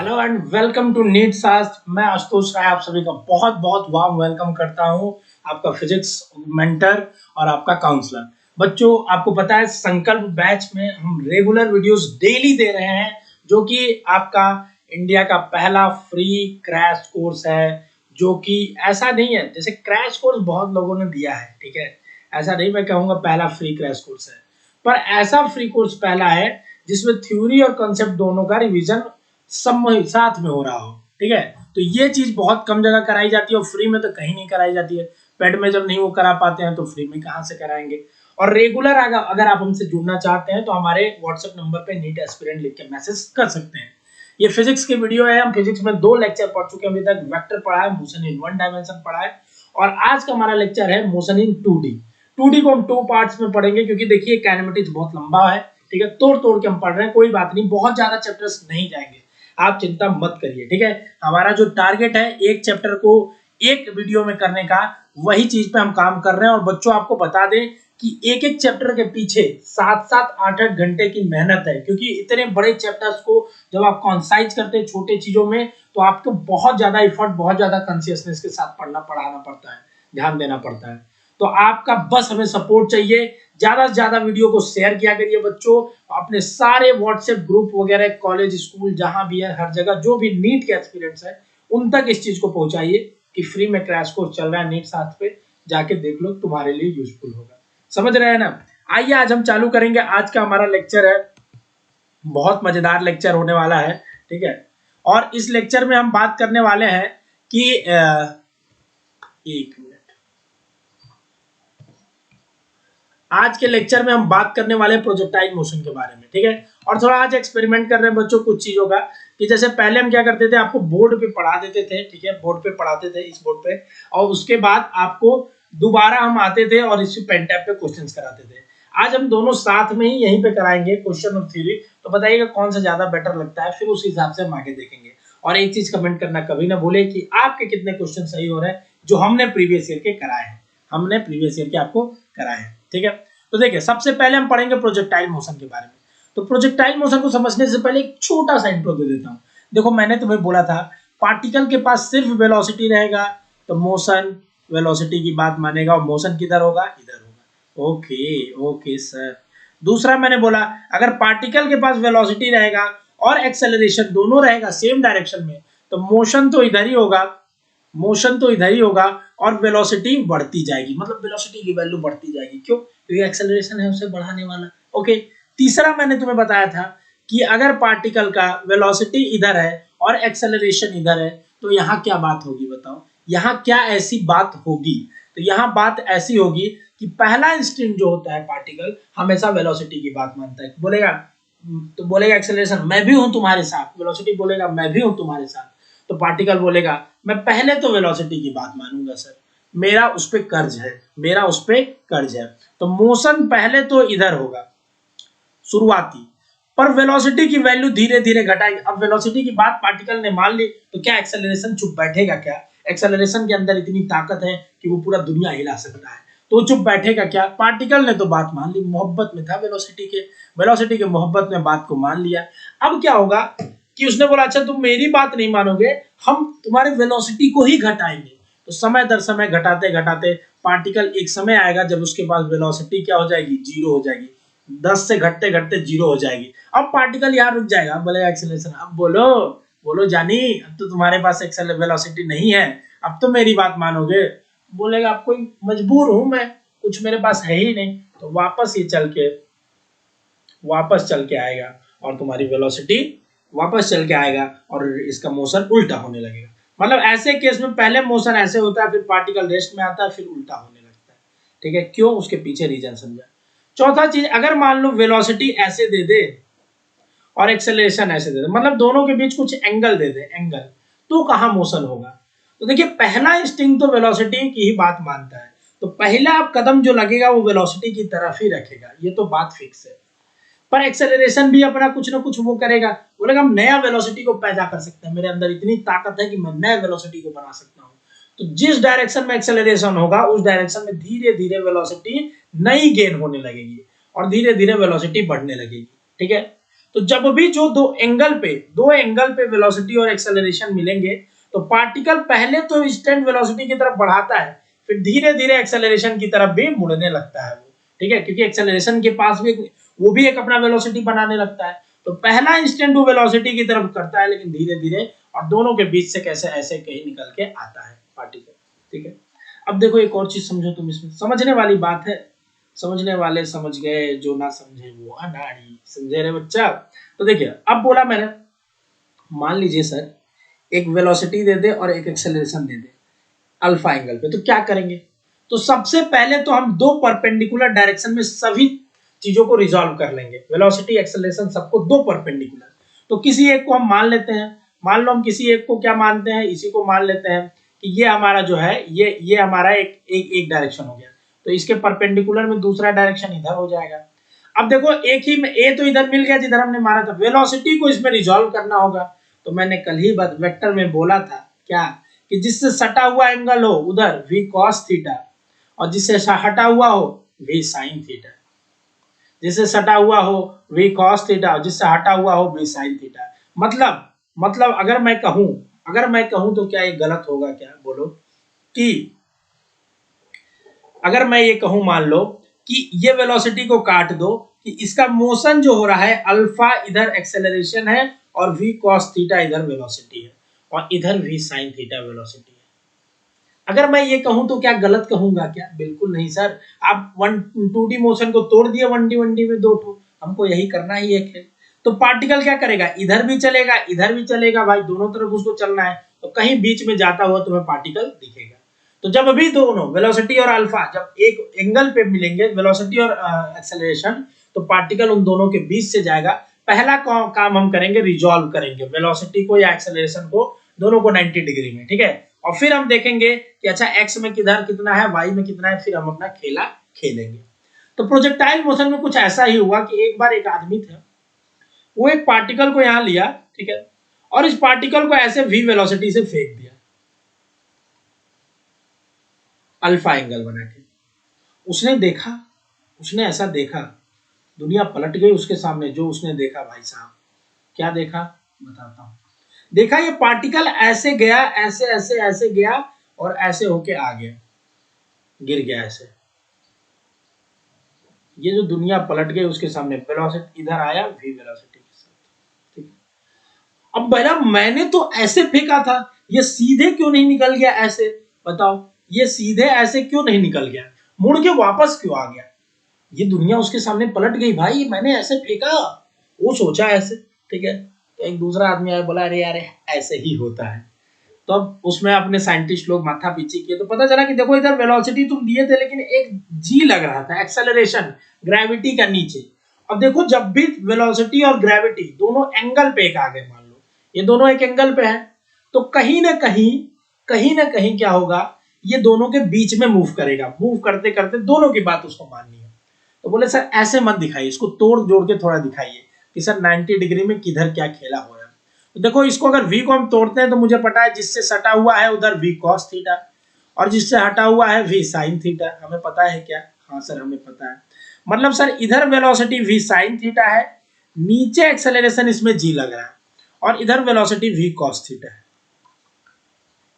Hello and welcome to NEET Shastra. मैं आशुतोष राय आप सभी का बहुत बहुत वार्म वेलकम करता हूं, आपका फिजिक्स मेंटर और आपका काउंसलर। बच्चों, आपको पता है संकल्प बैच में हम रेगुलर वीडियोस डेली दे रहे हैं, जो कि आपका इंडिया का पहला फ्री क्रैश कोर्स है। जो कि ऐसा नहीं है, जैसे क्रैश कोर्स बहुत लोगों ने दिया है, ठीक है, ऐसा नहीं मैं कहूँगा पहला फ्री क्रैश कोर्स है, पर ऐसा फ्री कोर्स पहला है जिसमें थ्योरी और कॉन्सेप्ट दोनों का रिवीजन सब साथ में हो रहा हो। ठीक है, तो ये चीज बहुत कम जगह कराई जाती है और फ्री में तो कहीं नहीं कराई जाती है। पेड में जब नहीं वो करा पाते हैं तो फ्री में कहाँ से कराएंगे। और रेगुलर अगर आप हमसे जुड़ना चाहते हैं तो हमारे व्हाट्सएप नंबर पे नीट एस्पिरेंट लिख के मैसेज कर सकते हैं। ये फिजिक्स की वीडियो है। हम फिजिक्स में 2 लेक्चर पढ़ चुके हैं अभी तक। वेक्टर पढ़ा है, मोशन इन 1 डायमेंशन पढ़ा है, और आज का हमारा लेक्चर है मोशन इन 2D। 2D को हम 2 पार्ट्स में पढ़ेंगे, क्योंकि देखिए काइनेमेटिक्स बहुत लंबा है। ठीक है, तोड़ तोड़ के हम पढ़ रहे हैं, कोई बात नहीं, बहुत ज्यादा चैप्टर्स नहीं जाएंगे, आप चिंता मत करिए। ठीक है, हमारा जो टारगेट है एक चैप्टर को एक वीडियो में करने का, वही चीज पे हम काम कर रहे हैं। और बच्चों, आपको बता दें कि एक एक चैप्टर के पीछे 7-7, 8-8 घंटे की मेहनत है, क्योंकि इतने बड़े चैप्टर्स को जब आप कॉन्साइज करते हैं छोटे चीजों में, तो आपको बहुत ज्यादा एफर्ट, बहुत ज्यादा कॉन्शियसनेस के साथ पढ़ना पढ़ाना पड़ता है, ध्यान देना पड़ता है। तो आपका बस हमें सपोर्ट चाहिए। ज्यादा से ज्यादा वीडियो को शेयर किया करिए बच्चों, अपने सारे व्हाट्सएप ग्रुप वगैरह, कॉलेज, स्कूल, जहां भी है, हर जगह जो भी नीट के एक्सपीरियंस है उन तक इस चीज को पहुंचाइए कि फ्री में क्रैश कोर्स चल रहा है नीट साथ पे, जाके देख लो, तुम्हारे लिए यूजफुल होगा। समझ रहे हैं ना। आइए आज हम चालू करेंगे। आज का हमारा लेक्चर है, बहुत मजेदार लेक्चर होने वाला है। ठीक है, और इस लेक्चर में हम बात करने वाले हैं कि एक मिनट, आज के लेक्चर में हम बात करने वाले प्रोजेक्टाइल मोशन के बारे में। ठीक है, और थोड़ा आज एक्सपेरिमेंट कर रहे हैं बच्चों कुछ चीजों का, कि जैसे पहले हम क्या करते थे, आपको बोर्ड पे पढ़ा देते थे। ठीक है, बोर्ड पे पढ़ाते थे, इस बोर्ड पे, और उसके बाद आपको दोबारा हम आते थे और इसी पेन टैब पे क्वेश्चंस कराते थे। आज हम दोनों साथ में ही यहीं पे कराएंगे, क्वेश्चन और थ्योरी। तो बताइएगा कौन सा ज्यादा बेटर लगता है, फिर उस हिसाब से हम आगे देखेंगे। और एक चीज कमेंट करना कभी ना भूले कि आपके कितने क्वेश्चन सही हो रहे हैं जो हमने प्रीवियस ईयर के कराए हैं, हमने प्रीवियस ईयर के आपको कराए हैं। ठीक है, तो देखिए सबसे पहले हम पढ़ेंगे प्रोजेक्टाइल मोशन के बारे में। तो प्रोजेक्टाइल मोशन को समझने से पहले एक छोटा सा इंट्रो दे देता हूं। देखो, मैंने तुम्हें बोला था पार्टिकल के पास सिर्फ वेलोसिटी रहेगा तो मोशन वेलोसिटी की बात मानेगा, और मोशन किधर होगा, इधर होगा। Okay okay sir. दूसरा मैंने बोला अगर पार्टिकल के पास वेलोसिटी रहेगा और एक्सेलरेशन दोनों रहेगा सेम डायरेक्शन में, तो मोशन तो इधर ही होगा, मोशन तो इधर ही होगा, और वेलोसिटी बढ़ती जाएगी, मतलब वेलोसिटी की वैल्यू बढ़ती जाएगी। क्यों? क्योंकि एक्सेलरेशन है उसे बढ़ाने वाला। ओके, तीसरा मैंने तुम्हें बताया था कि अगर पार्टिकल का वेलोसिटी इधर है और एक्सेलरेशन इधर है, तो यहाँ क्या बात होगी बताओ, यहाँ क्या ऐसी बात होगी। तो यहाँ बात ऐसी होगी कि पहला इंस्टेंट जो होता है पार्टिकल हमेशा वेलोसिटी की बात मानता है। बोलेगा तो बोलेगा एक्सेलरेशन मैं भी हूं तुम्हारे साथ, वेलोसिटी बोलेगा मैं भी हूं तुम्हारे साथ। तो पार्टिकल बोलेगा मैं पहले तो वेलोसिटी की बात मानूंगा सर, मेरा उस पे कर्ज है, मेरा उस पे कर्ज है। तो मोशन पहले तो इधर होगा शुरुआती, पर वेलोसिटी की वैल्यू धीरे धीरे घटाएगी। अब वेलोसिटी की बात पार्टिकल ने मान ली, तो क्या एक्सेलरेशन चुप बैठेगा क्या? एक्सेलरेशन के अंदर इतनी ताकत है कि वो पूरा दुनिया हिला सकता है, तो चुप बैठेगा क्या? पार्टिकल ने तो बात मान ली, मोहब्बत में था वेलोसिटी के मोहब्बत में बात को मान लिया। अब क्या होगा कि उसने बोला अच्छा तुम मेरी बात नहीं मानोगे, हम तुम्हारे वेलोसिटी को ही घटाएंगे। तो समय दर समय घटाते घटाते पार्टिकल एक समय आएगा जब उसके पास वेलोसिटी क्या हो जाएगी, 0 हो जाएगी। 10 से घटते घटते 0 हो जाएगी। अब पार्टिकल यहाँ रुक जाएगा, अब बोलेगा एक्सेलरेशन, अब बोलो बोलो जानी, अब तो तुम्हारे पास एक्सेलरेशन वेलोसिटी नहीं है, अब तो मेरी बात मानोगे। बोलेगा अब कोई मजबूर हूं मैं, कुछ मेरे पास है ही नहीं। तो वापस चल के आएगा और तुम्हारी वेलोसिटी वापस चल के आएगा और इसका मोशन उल्टा होने लगेगा। मतलब ऐसे केस में पहले मोशन ऐसे होता है, फिर पार्टिकल रेस्ट में आता है, फिर उल्टा होने लगता है। ठीक है, क्यों? उसके पीछे रीजन समझा। चौथा चीज, अगर मान लो वेलोसिटी ऐसे दे दे और एक्सेलरेशन ऐसे दे दे, मतलब दोनों के बीच कुछ एंगल दे दे, एंगल, तो कहां मोशन होगा? तो देखिए पहला इंस्टिंक्ट तो वेलोसिटी की ही बात मानता है, तो पहला कदम जो लगेगा वो वेलोसिटी की तरफ ही रखेगा, ये तो बात फिक्स है। पर एक्सेलरेशन भी अपना कुछ ना कुछ वो करेगा, बोलेगा हम नया वेलोसिटी को पैदा कर सकते हैं, मेरे अंदर इतनी ताकत है कि मैं नए वेलोसिटी को बना सकता हूं। तो जिस डायरेक्शन में एक्सेलरेशन होगा उस डायरेक्शन में धीरे धीरे वेलोसिटी नई गेन होने लगेगी और धीरे धीरे वेलोसिटी बढ़ने लगेगी। ठीक है, तो जब भी जो दो एंगल पे वेलोसिटी और एक्सेलरेशन मिलेंगे, तो पार्टिकल पहले तो इंस्टेंट वेलोसिटी की तरफ बढ़ाता है, फिर धीरे धीरे एक्सेलरेशन की तरफ भी मुड़ने लगता है वो, ठीक है, क्योंकि एक्सेलरेशन के पास भी वो भी एक अपना वेलोसिटी बनाने लगता है। तो पहला इंस्टेंट वो वेलोसिटी की तरफ करता है, लेकिन धीरे धीरे, और दोनों के बीच से कैसे ऐसे कहीं निकल के आता है पार्टिकल, ठीक है। अब देखो एक और चीज समझो तुम, इसमें समझने वाली बात है, समझने वाले समझ गए, जो ना समझे वो अनाड़ी, समझे रे बच्चा। तो देखिए अब बोला मैंने, मान लीजिए सर एक वेलोसिटी दे दे और एक एक्सेलरेशन दे दे अल्फा एंगल पे, तो क्या करेंगे? तो सबसे पहले तो हम दो परपेंडिकुलर डायरेक्शन में सभी चीजों को रिजॉल्व कर लेंगे, वेलोसिटी एक्सेलरेशन सबको दो परपेंडिकुलर। तो किसी एक को हम मान लेते हैं, मान लो हम किसी एक को क्या मानते हैं, इसी को मान लेते हैं कि ये हमारा जो है ये हमारा एक डायरेक्शन हो गया, तो इसके परपेंडिकुलर में दूसरा डायरेक्शन इधर हो जाएगा। अब देखो एक ही में ए तो इधर मिल गया जिधर हमने माना था, वेलोसिटी को इसमें रिजॉल्व करना होगा। तो मैंने कल ही वेक्टर में बोला था क्या, कि जिससे सटा हुआ एंगल हो उधर v cos थीटा, और जिससे हटा हुआ हो v sin थीटा, जिससे सटा हुआ हो v cos थीटा और जिससे हटा हुआ हो v sin थीटा। मतलब अगर मैं कहूं तो क्या ये गलत होगा क्या, बोलो? कि अगर मैं ये कहूं, मान लो कि ये वेलोसिटी को काट दो, कि इसका मोशन जो हो रहा है अल्फा इधर एक्सेलरेशन है और v cos थीटा इधर वेलोसिटी है और इधर v sin थीटा वेलोसिटी है। अगर मैं ये कहूं तो क्या गलत कहूंगा क्या? बिल्कुल नहीं सर। आप 2D मोशन को तोड़ दिए 1D में दो ठो, हमको यही करना ही है खेल। तो पार्टिकल क्या करेगा, इधर भी चलेगा इधर भी चलेगा भाई, दोनों तरफ उसको चलना है, तो कहीं बीच में जाता हुआ तुम्हें पार्टिकल दिखेगा। तो जब भी दोनों वेलोसिटी और अल्फा जब एक एंगल पे मिलेंगे, वेलोसिटी और एक्सेलरेशन, तो पार्टिकल उन दोनों के बीच से जाएगा। पहला काम हम करेंगे, रिजॉल्व करेंगे वेलोसिटी को या एक्सेलरेशन को, दोनों को 90 डिग्री में, ठीक है। और फिर हम देखेंगे कि अच्छा एक्स में किधर कितना है, वाई में कितना है, फिर हम अपना खेला खेलेंगे। तो प्रोजेक्टाइल मोशन में कुछ ऐसा ही हुआ कि एक बार एक आदमी था, वो एक पार्टिकल को यहां लिया, ठीक है, और इस पार्टिकल को ऐसे v वेलोसिटी से फेंक दिया अल्फा एंगल बना के। उसने ऐसा देखा, दुनिया पलट गई उसके सामने। जो उसने देखा भाई साहब, क्या देखा बताता हूं। देखा ये पार्टिकल ऐसे गया, ऐसे ऐसे ऐसे गया और ऐसे होके आ गया, गिर गया ऐसे। ये जो दुनिया पलट गई उसके सामने, वेलोसिटी इधर आया v वेलोसिटी के साथ, ठीक है। अब भैया मैंने तो ऐसे फेंका था, ये सीधे क्यों नहीं निकल गया ऐसे, बताओ? ये सीधे ऐसे क्यों नहीं निकल गया, मुड़ के वापस क्यों आ गया? ये दुनिया उसके सामने पलट गई भाई, मैंने ऐसे फेंका, वो सोचा ऐसे, ठीक है। तो एक दूसरा आदमी आया, बोला अरे यार ऐसे ही होता है। तो अब उसमें अपने साइंटिस्ट लोग माथा पीछे किए, तो पता चला कि देखो इधर वेलोसिटी तुम दिए थे, लेकिन एक जी लग रहा था, एक्सेलरेशन ग्रेविटी का नीचे। अब देखो जब भी वेलोसिटी और ग्रेविटी दोनों एंगल पे एक आ गए, मान लो ये दोनों एक एंगल पे है, तो कहीं ना कहीं क्या होगा, ये दोनों के बीच में मूव करेगा। मूव करते करते दोनों की बात उसको माननी है। तो बोले सर ऐसे मत दिखाइए, इसको तोड़ जोड़ के थोड़ा दिखाइए कि सर 90 डिग्री में किधर क्या खेला हो रहा है। तो देखो इसको अगर v को हम तोड़ते हैं तो मुझे पता है जिससे सटा हुआ है उधर v cos थीटा और जिससे हटा हुआ है v sin थीटा। हमें पता है क्या? हाँ सर हमें पता है। मतलब सर इधर वेलोसिटी v sin थीटा है, नीचे एक्सेलरेशन इसमें g लग रहा है, और इधर वेलोसिटी v cos थीटा है।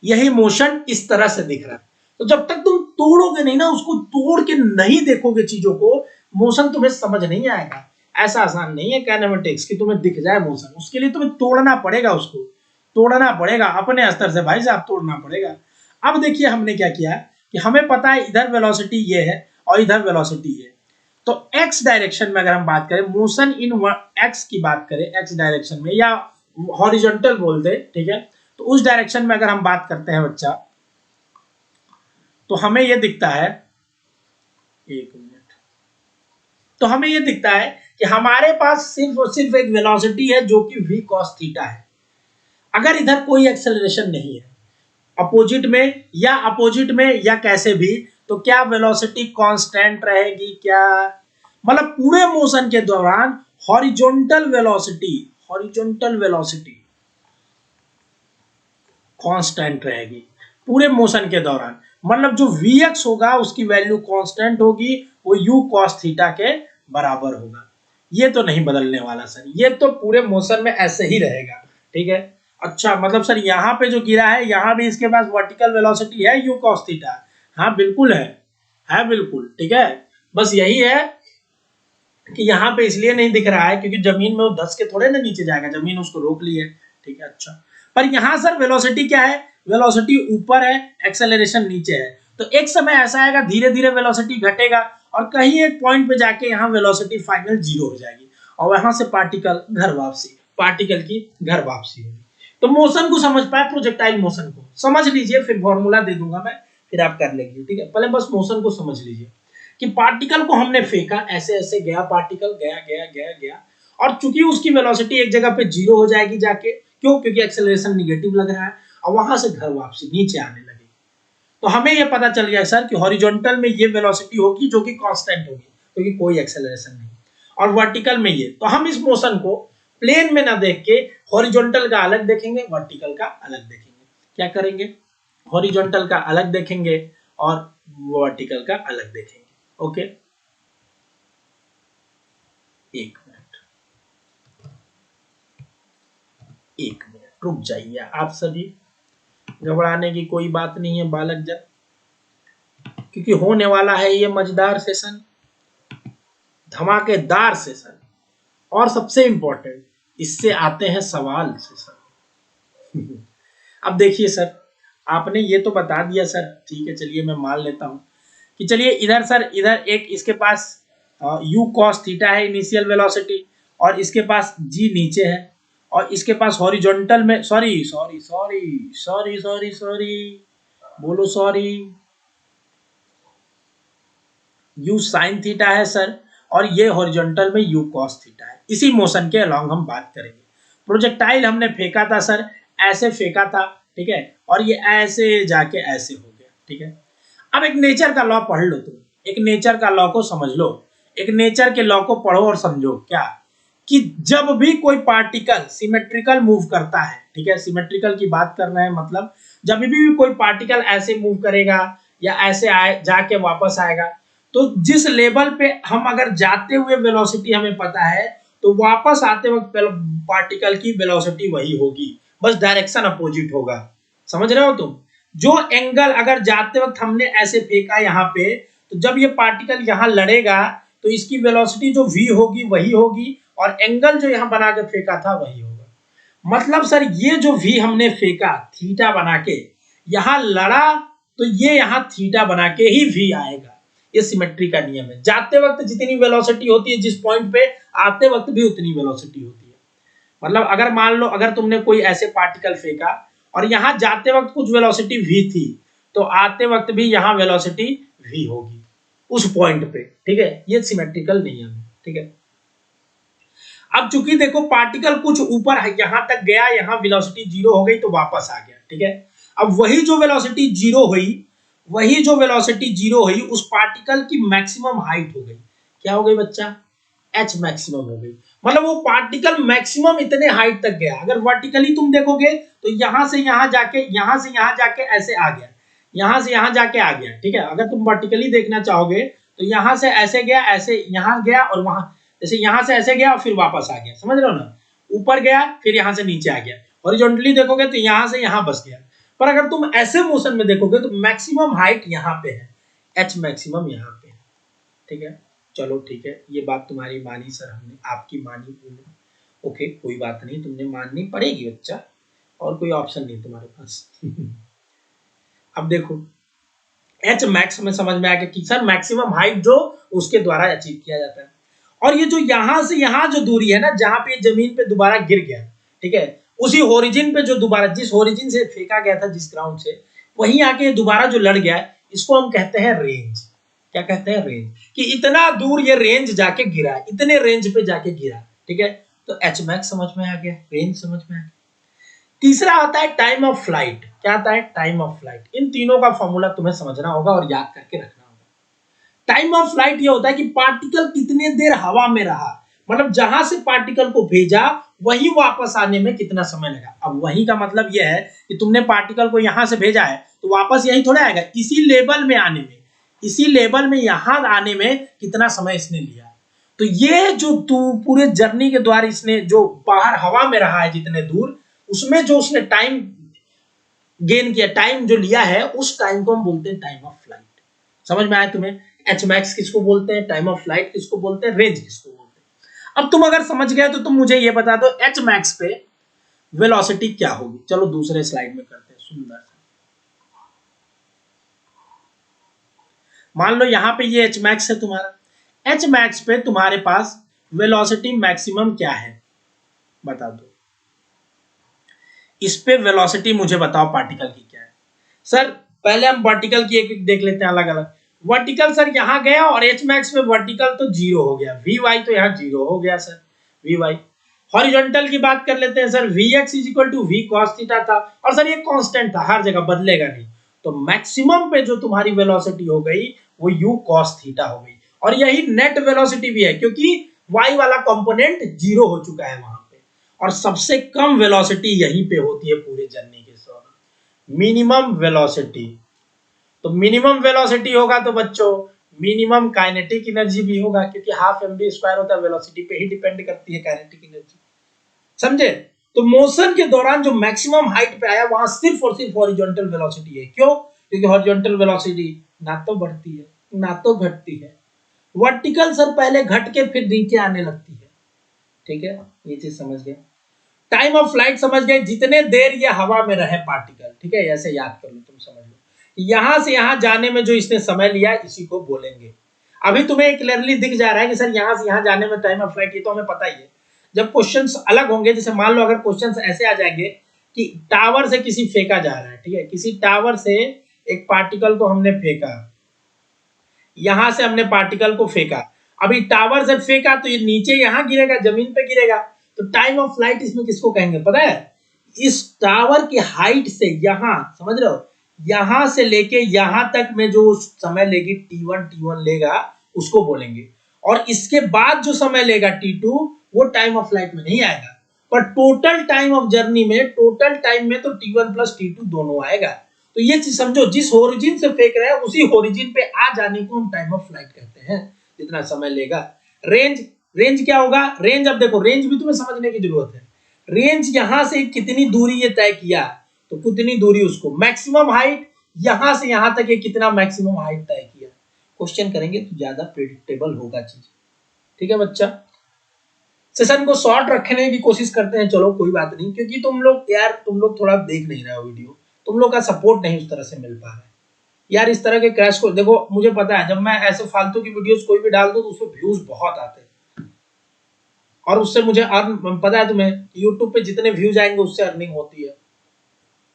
यही मोशन इस तरह से दिख रहा है। तो जब तक तुम तोड़ोगे नहीं ना, उसको तोड़ के नहीं देखोगे चीजों को, मोशन तुम्हें समझ नहीं आएगा। ऐसा आसान नहीं है काइनेमेटिक्स कि तुम्हें दिख जाए मोशन, उसके लिए तुम्हें तोड़ना पड़ेगा, उसको तोड़ना पड़ेगा अपने स्तर से भाई साहब, तोड़ना पड़ेगा। अब देखिए हमने क्या किया कि हमें पता है इधर वेलोसिटी ये है और इधर वेलोसिटी ये, तो x डायरेक्शन में अगर हम बात करें, मोशन इन x की बात करें, x डायरेक्शन में या हॉरिजॉन्टल बोलते, ठीक है, तो उस डायरेक्शन में अगर हम बात करते हैं बच्चा, तो हमें यह दिखता है, एक मिनट, तो हमें यह दिखता है कि हमारे पास सिर्फ और सिर्फ एक वेलोसिटी है जो कि v cos थीटा है। अगर इधर कोई एक्सेलरेशन नहीं है अपोजिट में या कैसे भी, तो क्या वेलोसिटी कांस्टेंट रहेगी क्या? मतलब पूरे मोशन के दौरान हॉरिजॉन्टल वेलोसिटी कांस्टेंट रहेगी पूरे मोशन के दौरान। मतलब जो vx होगा उसकी वैल्यू कांस्टेंट होगी, वो u cos थीटा के बराबर होगा। ये तो नहीं बदलने वाला सर, ये तो पूरे मोशन में ऐसे ही रहेगा, ठीक है। अच्छा मतलब सर यहाँ पे जो गिरा है यहाँ भी इसके पास वर्टिकल वेलोसिटी है u cos थीटा, हाँ बिल्कुल है बिल्कुल, ठीक है। बस यही है कि यहाँ पे इसलिए नहीं दिख रहा है क्योंकि जमीन में वो धस के थोड़े ना नीचे जाएगा, जमीन उसको रोक ली है, ठीक है। अच्छा पर यहाँ सर वेलोसिटी क्या है, वेलोसिटी ऊपर है, एक्सेलरेशन नीचे है, तो एक समय ऐसा आएगा धीरे धीरे वेलोसिटी घटेगा और कहीं एक पॉइंट पे जाके यहाँ वेलोसिटी फाइनल 0 हो जाएगी और वहां से पार्टिकल घर वापसी, पार्टिकल की घर वापसी होगी। तो मोशन को समझ पाए, प्रोजेक्टाइल मोशन को समझ लीजिए, फिर फॉर्मूला दे दूंगा मैं, फिर आप कर लेंगे, ठीक है। पहले बस मोशन को समझ लीजिए कि पार्टिकल को हमने फेंका, ऐसे ऐसे गया पार्टिकल, गया गया गया गया, और चूंकि उसकी वेलोसिटी एक जगह पे 0 हो जाएगी जाके, क्यों, क्योंकि एक्सेलरेशन निगेटिव लग रहा है, और वहां से घर वापसी नीचे आने लगेगी। तो हमें यह पता चल गया सर कि हॉरिजॉन्टल में ये वेलोसिटी होगी जो कि कांस्टेंट होगी क्योंकि कोई एक्सेलरेशन नहीं, और वर्टिकल में ये, तो हम इस मोशन को प्लेन में ना देख के हॉरिजॉन्टल का अलग देखेंगे, वर्टिकल का अलग देखेंगे। क्या करेंगे, हॉरिजॉन्टल का अलग देखेंगे और वर्टिकल का अलग देखेंगे। ओके, एक मिनट रुक जाइए आप सभी, घबराने की कोई बात नहीं है बालक जन, क्योंकि होने वाला है ये मजेदार सेशन, धमाकेदार सेशन, और सबसे इंपॉर्टेंट इससे आते हैं सवाल सेशन। अब देखिए सर, आपने ये तो बता दिया सर, ठीक है चलिए मैं मान लेता हूं कि चलिए इधर सर, इधर एक इसके पास u cos थीटा है इनिशियल वेलोसिटी, और इसके पास g नीचे है, और इसके पास हॉरिजॉन्टल में, sorry sorry sorry sorry sorry sorry बोलो सॉरी, u sin थीटा है सर, और ये हॉरिजॉन्टल में u cos थीटा है। इसी मोशन के अलॉन्ग हम बात करेंगे। प्रोजेक्टाइल हमने फेंका था सर, ऐसे फेंका था, ठीक है, और ये ऐसे जाके ऐसे हो गया, ठीक है। अब एक नेचर का लॉ पढ़ लो तुम, एक नेचर का लॉ को समझ लो, एक नेचर के लॉ को पढ़ो और समझो, क्या कि जब भी कोई पार्टिकल सिमेट्रिकल मूव करता है, ठीक है, सिमेट्रिकल की बात कर रहे हैं, मतलब जब भी कोई पार्टिकल ऐसे मूव करेगा या ऐसे आए जाके वापस आएगा, तो जिस लेवल पे हम अगर जाते हुए वेलोसिटी हमें पता है, तो वापस आते वक्त पार्टिकल की वेलोसिटी वही होगी, बस डायरेक्शन अपोजिट होगा। समझ रहे हो तुम, जो एंगल अगर जाते वक्त हमने ऐसे फेंका यहाँ पे, तो जब ये पार्टिकल यहाँ लड़ेगा तो इसकी वेलोसिटी जो v होगी वही होगी, और एंगल जो यहाँ बना के फेंका था वही होगा। मतलब सर ये जो v हमने फेंका थीटा बना के, यहाँ लड़ा, तो ये यहाँ थीटा बना के ही v आएगा। ये सिमेट्री का नियम है, जाते वक्त जितनी वेलोसिटी होती है जिस पॉइंट पे, आते वक्त भी उतनी वेलोसिटी होती है। मतलब अगर मान लो अगर तुमने कोई ऐसे पार्टिकल फेंका और यहाँ जाते वक्त कुछ वेलोसिटी v थी, तो आते वक्त भी यहाँ वेलोसिटी v होगी उस पॉइंट पे, ठीक है। ये सिमेट्रिकल नियम है, ठीक है। अब चूंकि देखो पार्टिकल कुछ ऊपर यहां तक गया, यहाँ वेलोसिटी 0 हो गई तो वापस आ गया, ठीक है। अब वही जो वेलोसिटी 0 हुई, वही जो वेलोसिटी 0 हुई, उस पार्टिकल की मैक्सिमम हाइट हो गई, क्या हो गई बच्चा, h मैक्सिमम हो गई। मतलब वो पार्टिकल मैक्सिमम इतने हाइट तक गया। अगर वर्टिकली तुम देखोगे तो यहां से यहां जाके, यहां से यहां जाके ऐसे आ गया, यहां से यहां जाके आ गया, ठीक है। अगर तुम वर्टिकली देखना चाहोगे तो यहां से ऐसे गया, ऐसे यहां गया, और वहां जैसे यहां से ऐसे गया और फिर वापस आ गया, समझ रहे हो ना, ऊपर गया फिर यहां से नीचे आ गया। हॉरिजॉन्टली देखोगे तो यहां से यहां बस गया, पर अगर तुम ऐसे मोशन में देखोगे तो मैक्सिमम हाइट यहाँ पे है, h मैक्सिमम यहाँ पे है, ठीक है। चलो ठीक है, ये बात तुम्हारी मानी सर, हमने आपकी मानी, ओके कोई बात नहीं, तुमने माननी पड़ेगी बच्चा, और कोई ऑप्शन नहीं तुम्हारे पास। अब देखो h मैक्स में समझ में आ गया कि सर मैक्सिमम हाइट जो उसके द्वारा अचीव किया जाता है। और ये जो यहां से यहां जो दूरी है ना, जहां पे जमीन पे दोबारा गिर गया, ठीक है, उसी ओरिजिन पे जो दोबारा, जिस ओरिजिन से फेंका गया था जिस ग्राउंड से, वहीं आके दोबारा जो लड़ गया, इसको हम कहते हैं रेंज। क्या कहते हैं, रेंज, कि इतना दूर ये रेंज जाके गिरा, इतने रेंज पे जाके गिरा, ठीक है। तो एच मैक्स समझ में आ गया, रेंज समझ में आ गया। तीसरा आता है टाइम ऑफ फ्लाइट। क्या आता है, टाइम ऑफ फ्लाइट। इन तीनों का फॉर्मूला तुम्हें समझना होगा और याद करके रखना होगा। टाइम ऑफ फ्लाइट ये होता है कि पार्टिकल कितने देर हवा में रहा, मतलब जहां से पार्टिकल को भेजा वही वापस आने में कितना समय लगा। अब वही का मतलब यह है कि तुमने पार्टिकल को यहां से भेजा है तो वापस यही थोड़ा आएगा, इसी लेवल में आने में, इसी लेवल में यहां आने में कितना समय इसने लिया। तो ये जो तू पूरे जर्नी के द्वारा इसने जो बाहर हवा में रहा है जितने दूर, उसमें जो उसने टाइम गेन किया, टाइम जो लिया है, उस टाइम को हम बोलते हैं टाइम ऑफ फ्लाइट। समझ में आया तुम्हें? एच मैक्स किसको बोलते हैं, टाइम ऑफ फ्लाइट किसको बोलते हैं, रेंज किसको बोलते हैं। अब तुम अगर समझ गए तो तुम मुझे ये बता दो एच मैक्स पे वेलोसिटी क्या होगी। चलो दूसरे स्लाइड में करते हैं सुंदर सा। मान लो यहां पे ये एच मैक्स है तुम्हारा, एच मैक्स पे तुम्हारे पास वेलोसिटी मैक्सिमम क्या है बता दो। इस पे वेलोसिटी मुझे बताओ पार्टिकल की क्या है। सर पहले हम वर्टिकल की एक एक देख लेते हैं अलग अलग। वर्टिकल सर यहां गया और एच मैक्स में वर्टिकल तो जीरो हो गया, वी वाई तो यहाँ जीरो हो गया सर, वी वाई। हॉरिजॉन्टल की बात कर लेते हैं sir, V x is equal to V cos theta था, और सर ये कांस्टेंट था, हर जगह बदलेगा नहीं। तो मैक्सिमम पे जो तुम्हारी वेलोसिटी हो गई वो यू कॉस थीटा हो गई, और यही नेट वेलोसिटी भी है क्योंकि वाई वाला कंपोनेंट जीरो हो चुका है वहां पे। और सबसे कम वेलोसिटी यहीं पे होती है पूरे जर्नी के दौरान, मिनिमम वेलोसिटी। तो मिनिमम वेलोसिटी होगा तो बच्चों मिनिमम काइनेटिक एनर्जी भी होगा, क्योंकि हाफ एम बी स्क्वायर होता है, वेलोसिटी पे ही डिपेंड करती है काइनेटिक एनर्जी। समझे? तो मोशन के दौरान जो मैक्सिमम हाइट पे आया वहां सिर्फ और सिर्फ हॉरिजॉन्टल वेलोसिटी है। क्यों? क्योंकि हॉरिजॉन्टल वेलोसिटी ना तो बढ़ती है ना तो घटती है। वर्टिकल सर पहले घट के फिर नीचे आने लगती है। ठीक है, ये चीज समझ गए। टाइम ऑफ फ्लाइट समझ गए, जितने देर ये हवा में रहे पार्टिकल। ठीक है, ऐसे याद कर लो, तुम समझ लो यहां से यहां जाने में जो इसने समय लिया इसी को बोलेंगे। अभी तुम्हें क्लियरली दिख जा रहा है कि सर यहां से यहां जाने में टाइम ऑफ फ्लाइट, ये तो हमें पता ही है। जब क्वेश्चंस अलग होंगे, जैसे मान लो अगर क्वेश्चंस ऐसे आ जाएंगे कि टावर से किसी फेंका जा रहा है, ठीक है, किसी टावर से एक पार्टिकल को हमने फेंका, यहां से हमने पार्टिकल को फेंका, अभी टावर से फेंका तो ये नीचे यहां गिरेगा, जमीन पे गिरेगा। तो टाइम ऑफ फ्लाइट इसमें किसको कहेंगे पता है? इस टावर की हाइट से यहां, समझ रहे हो, यहां से लेके यहां तक में जो समय लेगी T1 लेगा उसको बोलेंगे। और इसके बाद जो समय लेगा T2 वो टाइम ऑफ फ्लाइट में नहीं आएगा, पर टोटल टाइम ऑफ जर्नी में, टोटल टाइम में तो T1 प्लस T2 दोनों आएगा। तो ये चीज समझो, जिस ओरिजिन से फेंक रहे हैं उसी ओरिजिन पे आ जाने को हम टाइम ऑफ फ्लाइट कहते हैं, जितना समय लेगा। रेंज, रेंज क्या होगा? रेंज, अब देखो रेंज भी तुम्हें समझने की जरूरत है। रेंज यहां से कितनी दूरी ये तय किया तो कितनी दूरी उसको, मैक्सिमम हाइट यहां से यहां तक ये कितना मैक्सिमम हाइट तय किया। क्वेश्चन करेंगे तो ज्यादा प्रेडिक्टेबल होगा चीज। ठीक है बच्चा, सेशन को शॉर्ट रखने की कोशिश करते हैं, चलो कोई बात नहीं, क्योंकि तुम लोग यार, तुम लोग थोड़ा देख नहीं रहे हो वीडियो, तुम लोग का सपोर्ट नहीं उस तरह से मिल पा रहा है यार। इस तरह के क्रैश को देखो, मुझे पता है जब मैं ऐसे फालतू की वीडियोस कोई भी डाल दूं तो उसमें व्यूज बहुत आते हैं, और उससे मुझे अर्न, पता है तुम्हें यूट्यूब पे जितने व्यूज आएंगे उससे अर्निंग होती है।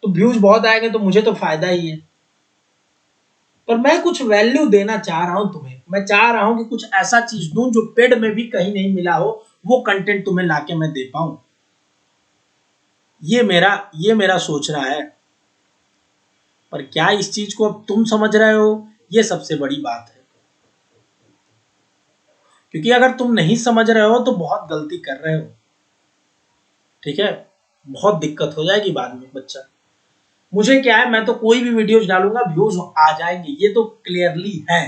तो व्यूज बहुत आएंगे तो मुझे तो फायदा ही है, पर मैं कुछ वैल्यू देना चाह रहा हूं तुम्हें। मैं चाह रहा हूं कि कुछ ऐसा चीज दूं जो पेड में भी कहीं नहीं मिला हो, वो कंटेंट तुम्हें लाके मैं दे पाऊं। ये मेरा सोचना है। पर क्या इस चीज को अब तुम समझ रहे हो, ये सबसे बड़ी बात है। क्योंकि अगर तुम नहीं समझ रहे हो तो बहुत गलती कर रहे हो। ठीक है, बहुत दिक्कत हो जाएगी बाद में बच्चा। मुझे क्या है, मैं तो कोई भी वीडियोज डालूंगा व्यूज आ जाएंगे, ये तो क्लियरली है।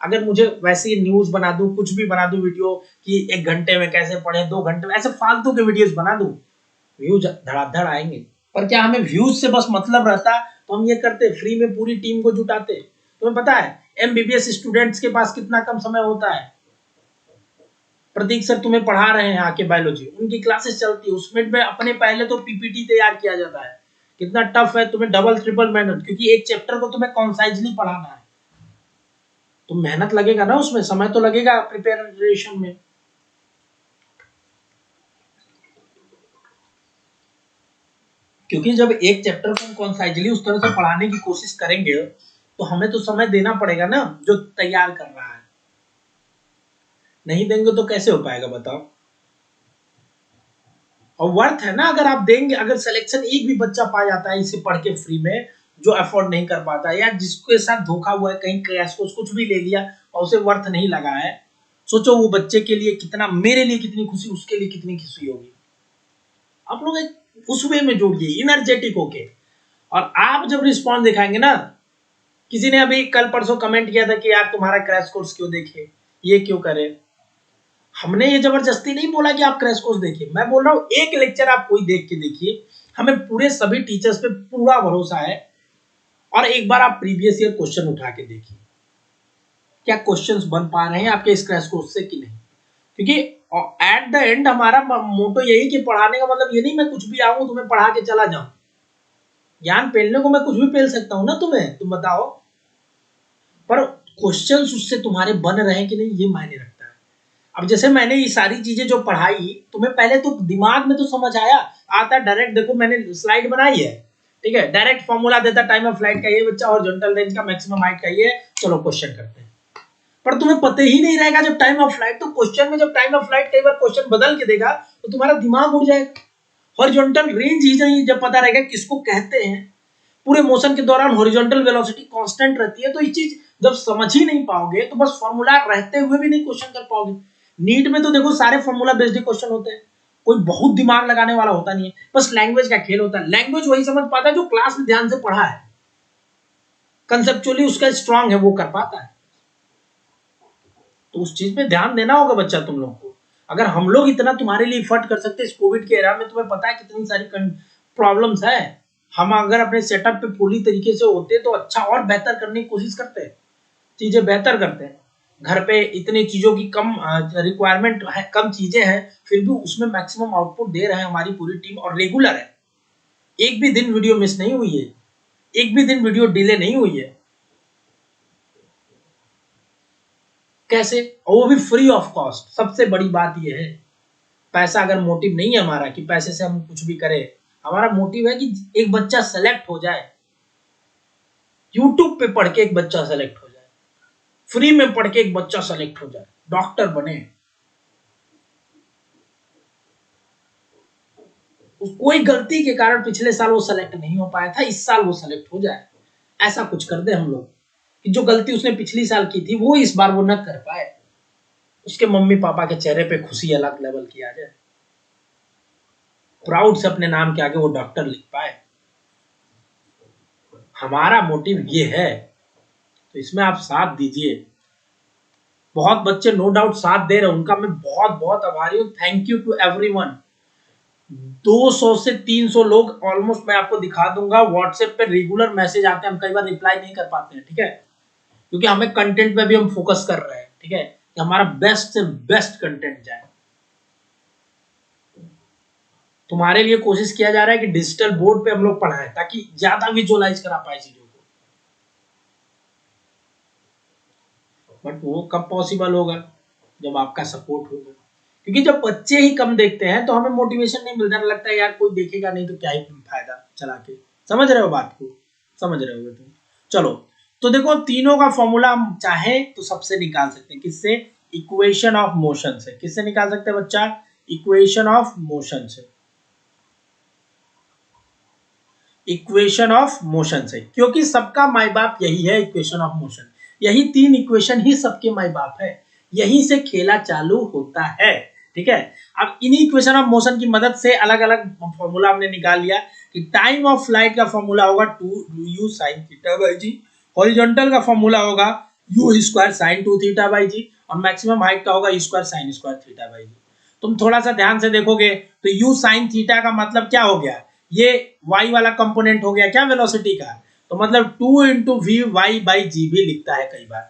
अगर मुझे वैसे न्यूज बना दूं, कुछ भी बना दूं वीडियो कि 1 घंटे में कैसे पढ़े, 2 घंटे में, ऐसे फालतू के वीडियोज बना दूं, व्यूज धड़ाधड़ आएंगे। पर क्या हमें व्यूज से बस मतलब रहता तो हम ये करते, फ्री में पूरी टीम को जुटाते। तुम्हें पता है एमबीबीएस स्टूडेंट्स के पास कितना कम समय होता है। प्रतीक सर तुम्हें पढ़ा रहे हैं आके बायोलॉजी, उनकी क्लासेस चलती है, उसमें में अपने पहले तो पीपीटी तैयार किया जाता है। कितना टफ है, तुम्हें डबल ट्रिपल मेहनत, क्योंकि एक चैप्टर को तुम्हें कॉन्साइजली पढ़ाना है। तो मेहनत लगेगा ना, उसमें समय तो लगेगा प्रिपरेशन में। क्योंकि जब एक चैप्टर को हम कॉन्साइजली उस तरह से पढ़ाने की कोशिश करेंगे तो हमें तो समय देना पड़ेगा ना, जो तैयार कर रहा है। नहीं देंगे तो कैसे हो पाएगा बताओ? और वर्थ है ना अगर आप देंगे। अगर सिलेक्शन एक भी बच्चा पा जाता है इसे पढ़ के फ्री में, जो अफोर्ड नहीं कर पाता या जिसके साथ धोखा हुआ है, कहीं क्रैश कोर्स कुछ भी ले लिया और उसे वर्थ नहीं लगा है, सोचो वो बच्चे के लिए कितना, मेरे लिए कितनी खुशी, उसके लिए कितनी खुशी होगी। आप लोग एक उस वे में जोड़िए इनर्जेटिक होके, और आप जब रिस्पॉन्स दिखाएंगे ना, किसी ने अभी कल परसों कमेंट किया था कि यार तुम्हारा क्रैश कोर्स क्यों देखे, ये क्यों करे। हमने ये जबरदस्ती नहीं बोला कि आप क्रैश कोर्स देखिए, मैं बोल रहा हूँ एक लेक्चर आप कोई देख के देखिए, हमें पूरे सभी टीचर्स पे पूरा भरोसा है, और एक बार आप प्रीवियस ईयर क्वेश्चन उठा के देखिए क्या क्वेश्चंस बन पा रहे हैं आपके इस क्रैश कोर्स से कि नहीं। क्योंकि एट द एंड हमारा मोटो यही कि पढ़ाने का मतलब ये नहीं मैं कुछ भी आऊं तुम्हें पढ़ा के चला जाऊं, ज्ञान पेलने को मैं कुछ भी पेल सकता हूं ना तुम्हें, तुम बताओ, पर क्वेश्चंस उससे तुम्हारे बन रहे हैं कि नहीं ये मायने रखता है। अब जैसे मैंने ये सारी चीजें जो पढ़ाई तुम्हें पहले तो दिमाग में तो समझ आया, आता डायरेक्ट, देखो मैंने स्लाइड बनाई है, ठीक है, डायरेक्ट फॉर्मूला देता टाइम ऑफ फ्लाइट का ये बच्चा, हॉरिजॉन्टल रेंज का मैक्सिमम हाइट का ये, चलो क्वेश्चन करते हैं। पर तुम्हें पता ही नहीं रहेगा जब टाइम ऑफ फ्लाइट, तो क्वेश्चन में जब टाइम ऑफ फ्लाइट कई बार क्वेश्चन बदल के देगा तो तुम्हारा दिमाग उड़ जाएगा। हॉरिजॉन्टल रेंज ही नहीं जब पता रहेगा किसको कहते हैं, पूरे मोशन के दौरान हॉरिजॉन्टल वेलोसिटी कांस्टेंट रहती है, तो ये चीज जब समझ ही नहीं पाओगे तो बस फॉर्मूला रहते हुए भी नहीं क्वेश्चन कर पाओगे। नीट में तो देखो सारे फॉर्मूला बेस्ड क्वेश्चन होते हैं, कोई बहुत दिमाग लगाने वाला होता नहीं है, बस लैंग्वेज का खेल होता है। लैंग्वेज वही समझ पाता है जो क्लास में ध्यान से पढ़ा है, कंसेप्चुअली उसका स्ट्रांग है, वो कर पाता है। तो उस चीज पे ध्यान देना होगा बच्चा तुम लोग को। अगर हम लोग इतना तुम्हारे लिए इफर्ट कर सकते हैं इस कोविड के एरा में, तुम्हें पता है कितनी सारी प्रॉब्लम्स है, हम अगर अपने सेटअप पे पूरी तरीके से होते तो अच्छा और बेहतर करने की कोशिश करते हैं, चीजें बेहतर करते हैं। घर पे इतनी चीजों की कम रिक्वायरमेंट है, कम चीजें हैं, फिर भी उसमें मैक्सिमम आउटपुट दे रहे हैं हमारी पूरी टीम, और रेगुलर है, एक भी दिन वीडियो मिस नहीं हुई है, एक भी दिन वीडियो डिले नहीं हुई है। कैसे? और वो भी फ्री ऑफ कॉस्ट। सबसे बड़ी बात ये है, पैसा अगर मोटिव नहीं है हमारा कि पैसे से हम कुछ भी करें, हमारा मोटिव है कि एक बच्चा सेलेक्ट हो जाए, यूट्यूब पे पढ़ के एक बच्चा सेलेक्ट हो जाए, फ्री में पढ़ के एक बच्चा सेलेक्ट हो जाए, डॉक्टर बने। कोई गलती के कारण पिछले साल वो सेलेक्ट नहीं हो पाया था, इस साल वो सेलेक्ट हो जाए, ऐसा कुछ कर दे हम लोग कि जो गलती उसने पिछली साल की थी वो इस बार वो न कर पाए, उसके मम्मी पापा के चेहरे पे खुशी अलग लेवल की आ जाए, प्राउड से अपने नाम के आगे वो डॉक्टर लिख पाए। हमारा मोटिव ये है, तो इसमें आप साथ दीजिए। बहुत बच्चे नो डाउट साथ दे रहे हैं, उनका मैं बहुत बहुत आभारी हूँ। Thank you to everyone. 200 से 300 लोग ऑलमोस्ट, मैं आपको दिखा दूंगा, व्हाट्सएप पे रेगुलर मैसेज आते हैं, हम कई बार रिप्लाई नहीं कर पाते हैं, ठीक है, क्योंकि हमें कंटेंट पे भी हम फोकस कर रहे हैं, ठीक है, कि हमारा बेस्ट से बेस्ट कंटेंट जाए। तुम्हारे लिए कोशिश किया जा रहा है कि डिजिटल बोर्ड पे हम लोग पढ़ाएं ताकि ज्यादा विजुअलाइज करा पाए चीजों को, बट वो कब पॉसिबल होगा? जब आपका सपोर्ट होगा। क्योंकि जब बच्चे ही कम देखते हैं तो हमें मोटिवेशन नहीं मिलता, लगता है यार कोई देखेगा नहीं तो क्या ही फायदा चला के। समझ रहे हो बात को? समझ रहे हो तुम? चलो, तो देखो तीनों का फॉर्मूला हम चाहे तो सबसे निकाल सकते हैं, किससे? इक्वेशन ऑफ मोशन से। किससे निकाल सकते हैं बच्चा? इक्वेशन ऑफ मोशन से। इक्वेशन ऑफ मोशन से, क्योंकि सबका माई बाप यही है, इक्वेशन ऑफ मोशन। यही तीन इक्वेशन ही सबके माई बाप है, यहीं से खेला चालू होता है, ठीक है। अब इन्हीं इक्वेशन ऑफ मोशन की मदद से अलग अलग फॉर्मूला हमने निकाल लिया कि टाइम ऑफ फ्लाइट का फॉर्मूला होगा 2u sin theta by g, horizontal का फॉर्मूला होगा u square sin 2 theta by g, और मैक्सिमम हाइट का होगा u square sin square theta by g. तुम थोड़ा सा ध्यान से देखोगे तो u sin थीटा का मतलब क्या हो गया, ये y वाला कंपोनेंट हो गया क्या वेलोसिटी का, तो मतलब 2 into we Y by g भी लिखता है कई बार।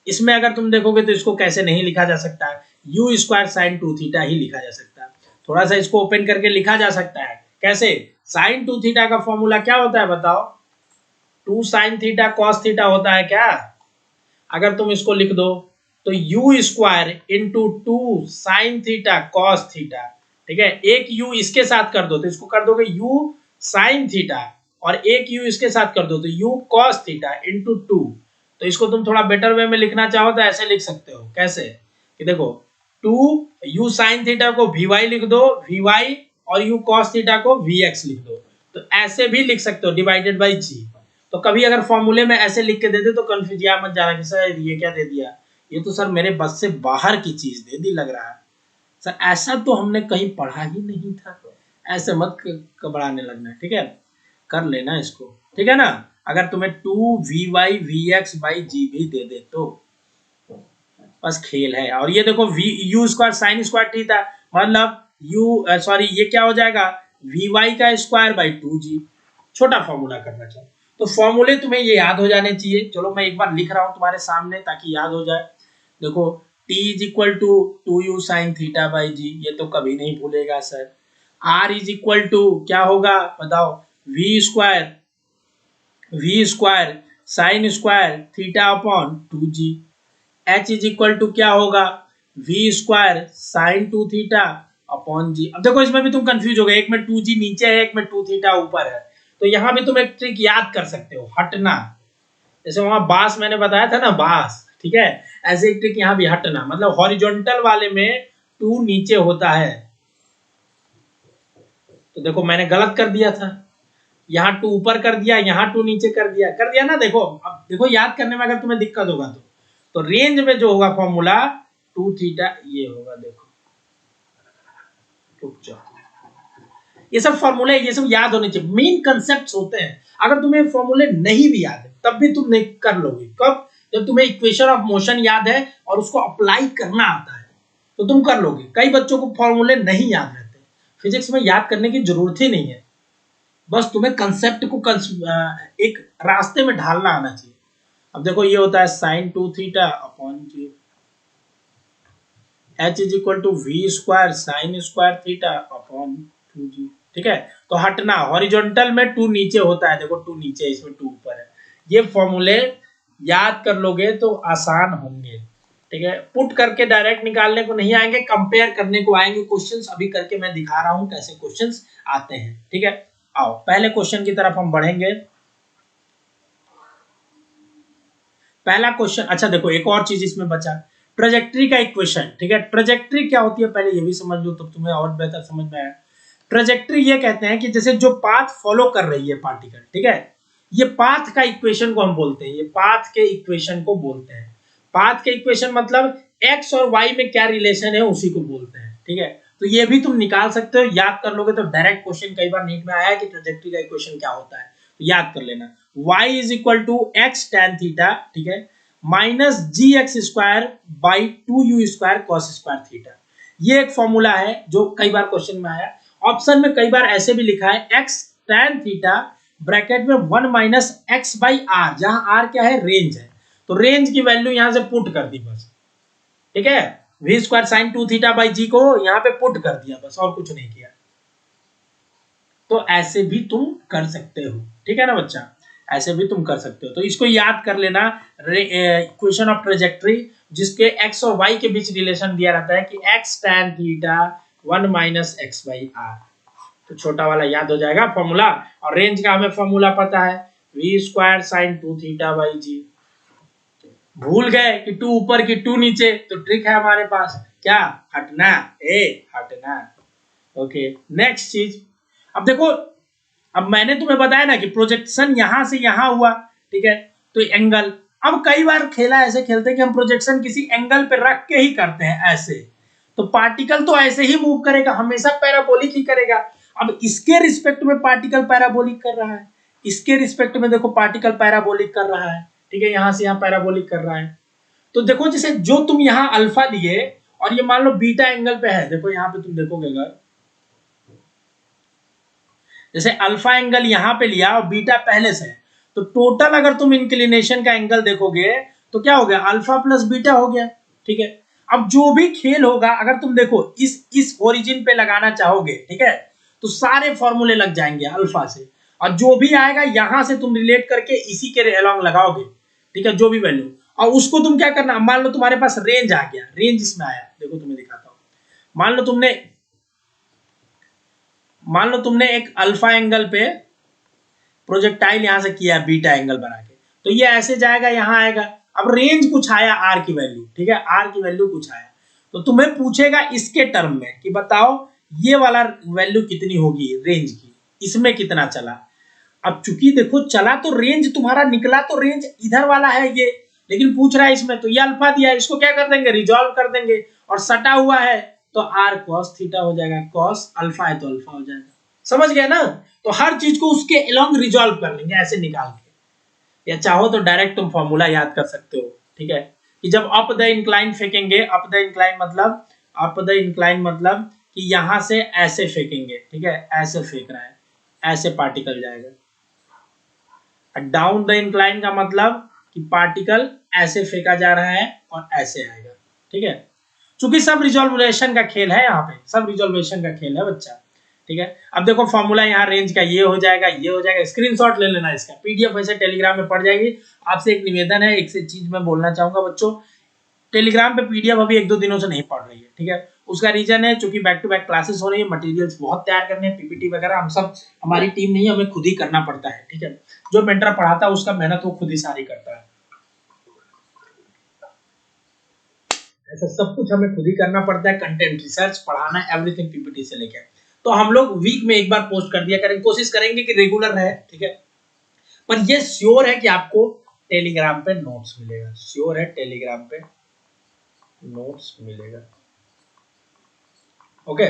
इसमें अगर तुम देखोगे तो इसको कैसे नहीं लिखा जा सकता है, यू स्क्वायर साइन 2 थीटा ही लिखा जा सकता है। थोड़ा सा इसको ओपन करके लिखा जा सकता है, कैसे? साइन 2 थीटा का फॉर्मूला क्या होता है बताओ? 2 साइन थीटा कॉस थीटा होता है क्या? अगर तुम इसको लिख दो तो you square into 2 sine theta cos theta, ठीक है, एक यू इसके साथ कर दो तो इसको कर दोगे यू साइन थीटा, और एक यू इसके साथ कर दो तो यू कॉस थीटा इंटू 2। तो इसको तुम थोड़ा बेटर वे में लिखना चाहो तो ऐसे लिख सकते हो, कैसे कि देखो 2 यू साइन थीटा को वी वाई लिख दो, वी वाई, और यू कॉस थीटा को वी एक्स लिख दो, तो ऐसे भी लिख सकते हो डिवाइडेड बाई जी। तो कभी अगर फॉर्मूले में ऐसे लिख के दे दे तो कंफ्यूज या मत जाना कि सर ये क्या दे दिया, ये तो सर मेरे बस से बाहर की चीज दे दी लग रहा है सर, ऐसा तो हमने कहीं पढ़ा ही नहीं था। ऐसे मत घबराने लगना, ठीक है, कर लेना इसको, ठीक है ना। अगर तुम्हें 2 v y v x by g भी दे दे तो, बस खेल है। और ये देखो V U square sine square theta, मतलब यू सॉरी ये क्या हो जाएगा वी वाई का स्क्वायर बाई 2g। छोटा फॉर्मूला करना चाहिए, तो फॉर्मूले तुम्हें ये याद हो जाने चाहिए। चलो मैं एक बार लिख रहा हूं तुम्हारे सामने ताकि याद हो जाए। देखो t is equal to 2u sine theta by g, ये तो कभी नहीं भूलेगा sir. r is equal to क्या होगा बताओ, v square sine square theta upon 2g। h is equal to क्या होगा v square sine 2 theta upon g. अब देखो इसमें भी तुम कंफ्यूज हो गए, एक में 2g नीचे है, एक में 2 थीटा ऊपर है। तो यहां भी तुम एक ट्रिक याद कर सकते हो, हटना। जैसे वहां बास मैंने बताया था ना, बास, ठीक है, ऐसे एक ट्रिक यहाँ भी हटना, मतलब हॉरिजॉन्टल वाले में 2 नीचे होता है। तो देखो मैंने गलत कर दिया था, यहाँ 2 ऊपर कर दिया, यहाँ 2 नीचे कर दिया ना। देखो अब देखो याद करने में अगर तुम्हें दिक्कत होगा तो रेंज में जो होगा फॉर्मूला 2 थीटा ये होगा। देखो रुक जाओ, ये सब फॉर्मूले ये सब याद होने चाहिए, मेन कंसेप्ट होते हैं। अगर तुम्हें फॉर्मूले नहीं भी याद है तब भी तुम नहीं कर लोगे। कब? जब तुम्हें इक्वेशन ऑफ मोशन याद है और उसको अप्लाई करना आता है तो तुम कर लोगे। कई बच्चों को फॉर्मूले नहीं याद रहते, फिजिक्स में याद करने की जरूरत ही नहीं है, बस तुम्हें कंसेप्ट को एक रास्ते में ढालना आना चाहिए। अब देखो ये होता है sine 2 theta upon G, h is equal to we square sine square theta upon 2g। ठीक है, तो हटना, हॉरिजॉन्टल में 2 नीचे होता है, देखो 2 नीचे, इसमें 2 ऊपर है। ये फॉर्मूले याद कर लोगे तो आसान होंगे। ठीक है, पुट करके डायरेक्ट निकालने को नहीं आएंगे, कंपेयर करने को आएंगे क्वेश्चंस। अभी करके मैं दिखा रहा हूं कैसे क्वेश्चंस आते हैं। ठीक है, आओ पहले क्वेश्चन की तरफ हम बढ़ेंगे। पहला क्वेश्चन, अच्छा देखो एक और चीज इसमें बचा, ट्रेजेक्ट्री का इक्वेशन। ठीक है, ट्रेजेक्ट्री क्या होती है पहले ये भी समझ लो, तब तुम्हें और बेहतर समझ में आया। ट्रेजेक्ट्री ये कहते हैं कि जैसे जो पाथ फॉलो कर रही है पार्टिकल, ठीक है, ये पाथ का इक्वेशन को हम बोलते हैं, ये पाथ के इक्वेशन को बोलते हैं। पाथ के इक्वेशन मतलब एक्स और वाई में क्या रिलेशन है उसी को बोलते हैं। ठीक है, तो ये भी तुम निकाल सकते हो, याद कर लोगे तो डायरेक्ट क्वेश्चन कई बार नीट में आया है कि ट्रेजेक्ट्री का इक्वेशन क्या होता है, तो याद कर लेना। y is equal to x tan theta, ठीक है, minus G x square by 2u square cos square theta. ये एक फॉर्मूला है जो कई बार क्वेश्चन में आया। ऑप्शन में कई बार ऐसे भी लिखा है एक्स टेन थीटा ब्रैकेट में 1 माइनस एक्स बाई आर, जहां आर क्या है रेंज है, तो रेंज की वैल्यू यहां से पुट कर दी बस। ठीक है, v square sine 2 theta by g को यहां पे पुट कर दिया बस, और कुछ नहीं किया। तो ऐसे भी तुम कर सकते हो। ठीक है ना बच्चा, ऐसे भी तुम कर सकते हो। तो इसको याद कर लेना, इक्वेशन ऑफ ट्रेजेक्ट्री जिसके एक्स और वाई के बीच रिलेशन दिया रहता है कि x tan theta 1 minus x by R, तो छोटा वाला याद हो जाएगा फॉर्मूला। और रेंज का हमें फॉर्मूला पता है, v square sine 2 theta by g. भूल गए कि 2 ऊपर की 2 नीचे, तो ट्रिक है हमारे पास, क्या? हटना, हटना। ओके, नेक्स्ट चीज, अब देखो, अब मैंने तुम्हें बताया ना कि प्रोजेक्शन यहां से यहां हुआ, ठीक है, तो एंगल, अब कई बार खेला ऐसे खेलते हैं कि हम प्रोजेक्शन किसी एंगल पे रख के ही करते हैं ऐसे, तो पार्टिकल तो ऐसे ही मूव करेगा, हमेशा पैराबोलिक ही करेगा। अब इसके रिस्पेक्ट में पार्टिकल पैराबोलिक कर रहा है, इसके रिस्पेक्ट में देखो पार्टिकल पैराबोलिक कर रहा है। ठीक है, यहां से यहां पैराबोलिक कर रहा है। तो देखो जैसे जो तुम यहां अल्फा लिए और ये मान लो बीटा एंगल पे है, देखो यहां पे तुम देखोगे अगर जैसे अल्फा एंगल यहां पे लिया और बीटा पहले से, तो टोटल अगर तुम इंक्लिनेशन का एंगल देखोगे तो क्या हो गया, अल्फा प्लस बीटा हो गया। ठीक है, अब जो भी खेल होगा अगर तुम देखो इस ओरिजिन पे लगाना चाहोगे, ठीक है, तो सारे फॉर्मूले लग जाएंगे अल्फा से, और जो भी आएगा यहां से तुम रिलेट करके इसी के अलोंग लगाओगे। ठीक है, जो भी वैल्यू, और उसको तुम क्या करना, मान लो तुम्हारे पास रेंज आ गया, रेंज इसमें आया, देखो तुम्हें दिखाता हूं। मान लो तुमने एक अल्फा एंगल पे प्रोजेक्टाइल यहां से किया बीटा एंगल बना के, तो ये ऐसे जाएगा, यहां आएगा। अब रेंज कुछ आया आर की वैल्यू, ठीक है, आर की वैल्यू कुछ आया, तो तुम्हें पूछेगा इसके टर्म में कि बताओ ये वाला वैल्यू कितनी होगी रेंज की, इसमें कितना चला। अब चूंकि देखो चला तो रेंज तुम्हारा निकला, तो रेंज इधर वाला है ये, लेकिन पूछ रहा है इसमें, तो ये अल्फा दिया है, इसको क्या कर देंगे, रिजॉल्व कर देंगे, और सटा हुआ है तो आर कॉस थीटा हो जाएगा, कॉस अल्फा है तो अल्फा हो जाएगा। समझ गए ना? तो हर चीज को उसके अलोंग रिजॉल्व कर लेंगे ऐसे निकाल के, या चाहो तो डायरेक्ट तुम फॉर्मूला याद कर सकते हो। ठीक है, कि जब अप द इंक्लाइन फेंकेंगे, अप द इंक्लाइन मतलब, अप द इंक्लाइन मतलब कि यहां से ऐसे फेंकेंगे, ठीक है, ऐसे फेंक रहा है, ऐसे पार्टिकल जाएगा। डाउन द इंक्लाइन का मतलब कि पार्टिकल ऐसे फेंका जा रहा है और ऐसे आएगा, ठीक है। चूंकि सब रिजोल्यूशन का खेल है, यहाँ पे सब रिजोल्यूशन का खेल है बच्चा, ठीक है। अब देखो फॉर्मूला यहाँ रेंज का ये हो जाएगा, ये हो जाएगा, स्क्रीनशॉट ले लेना इसका, पीडीएफ वैसे टेलीग्राम में पड़ जाएगी। आपसे एक निवेदन है, एक से चीज मैं बोलना चाहूंगा बच्चों, टेलीग्राम पे पीडीएफ अभी 1-2 दिनों से नहीं पढ़ रही है, ठीक है। उसका रीजन है चूंकि बैक टू बैक क्लासेस हो रही है, मटेरियल्स बहुत तैयार करने हैं, पीपीटी वगैरह हम सब, हमारी टीम नहीं, हमें खुद ही करना पड़ता है, ठीक है। जो मेंटर पढ़ाता है उसका मेहनत वो खुद ही सारी करता है, ऐसा सब कुछ हमें खुद ही करना पड़ता है, कंटेंट रिसर्च, पढ़ाना, एवरीथिंग पीपीटी से लेकर। तो हम लोग वीक में एक बार पोस्ट कर दिया करेंगे, कोशिश करेंगे कि रेगुलर रहे, ठीक है। पर ये श्योर है कि आपको टेलीग्राम पे नोट्स मिलेगा, श्योर है टेलीग्राम पे नोट्स मिलेगा, ओके।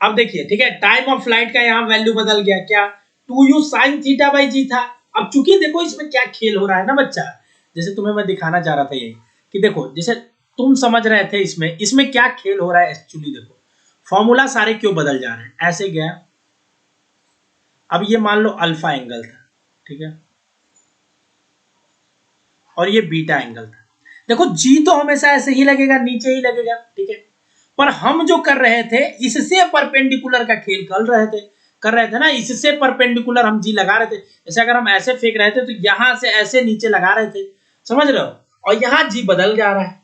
अब देखिए, ठीक है, टाइम ऑफ फ्लाइट का यहाँ वैल्यू बदल गया, क्या 2u sin थीटा बाई जी था। अब चूंकि देखो इसमें क्या खेल हो रहा है ना बच्चा, जैसे तुम्हें मैं दिखाना चाह रहा था यही कि देखो, जैसे तुम समझ रहे थे इसमें क्या खेल हो रहा है एक्चुअली। देखो फॉर्मूला सारे क्यों बदल जा रहे हैं, ऐसे गया, अब ये मान लो अल्फा एंगल था, ठीक है, और ये बीटा एंगल था। देखो जी तो हमेशा ऐसे ही लगेगा, नीचे ही लगेगा, ठीक है। पर हम जो कर रहे थे इससे परपेंडिकुलर का खेल कर रहे थे ना, इससे परपेंडिकुलर हम जी लगा रहे थे। जैसे अगर हम ऐसे फेंक रहे थे तो यहां से ऐसे नीचे लगा रहे थे, समझ रहे हो, और यहाँ जी बदल जा रहा है।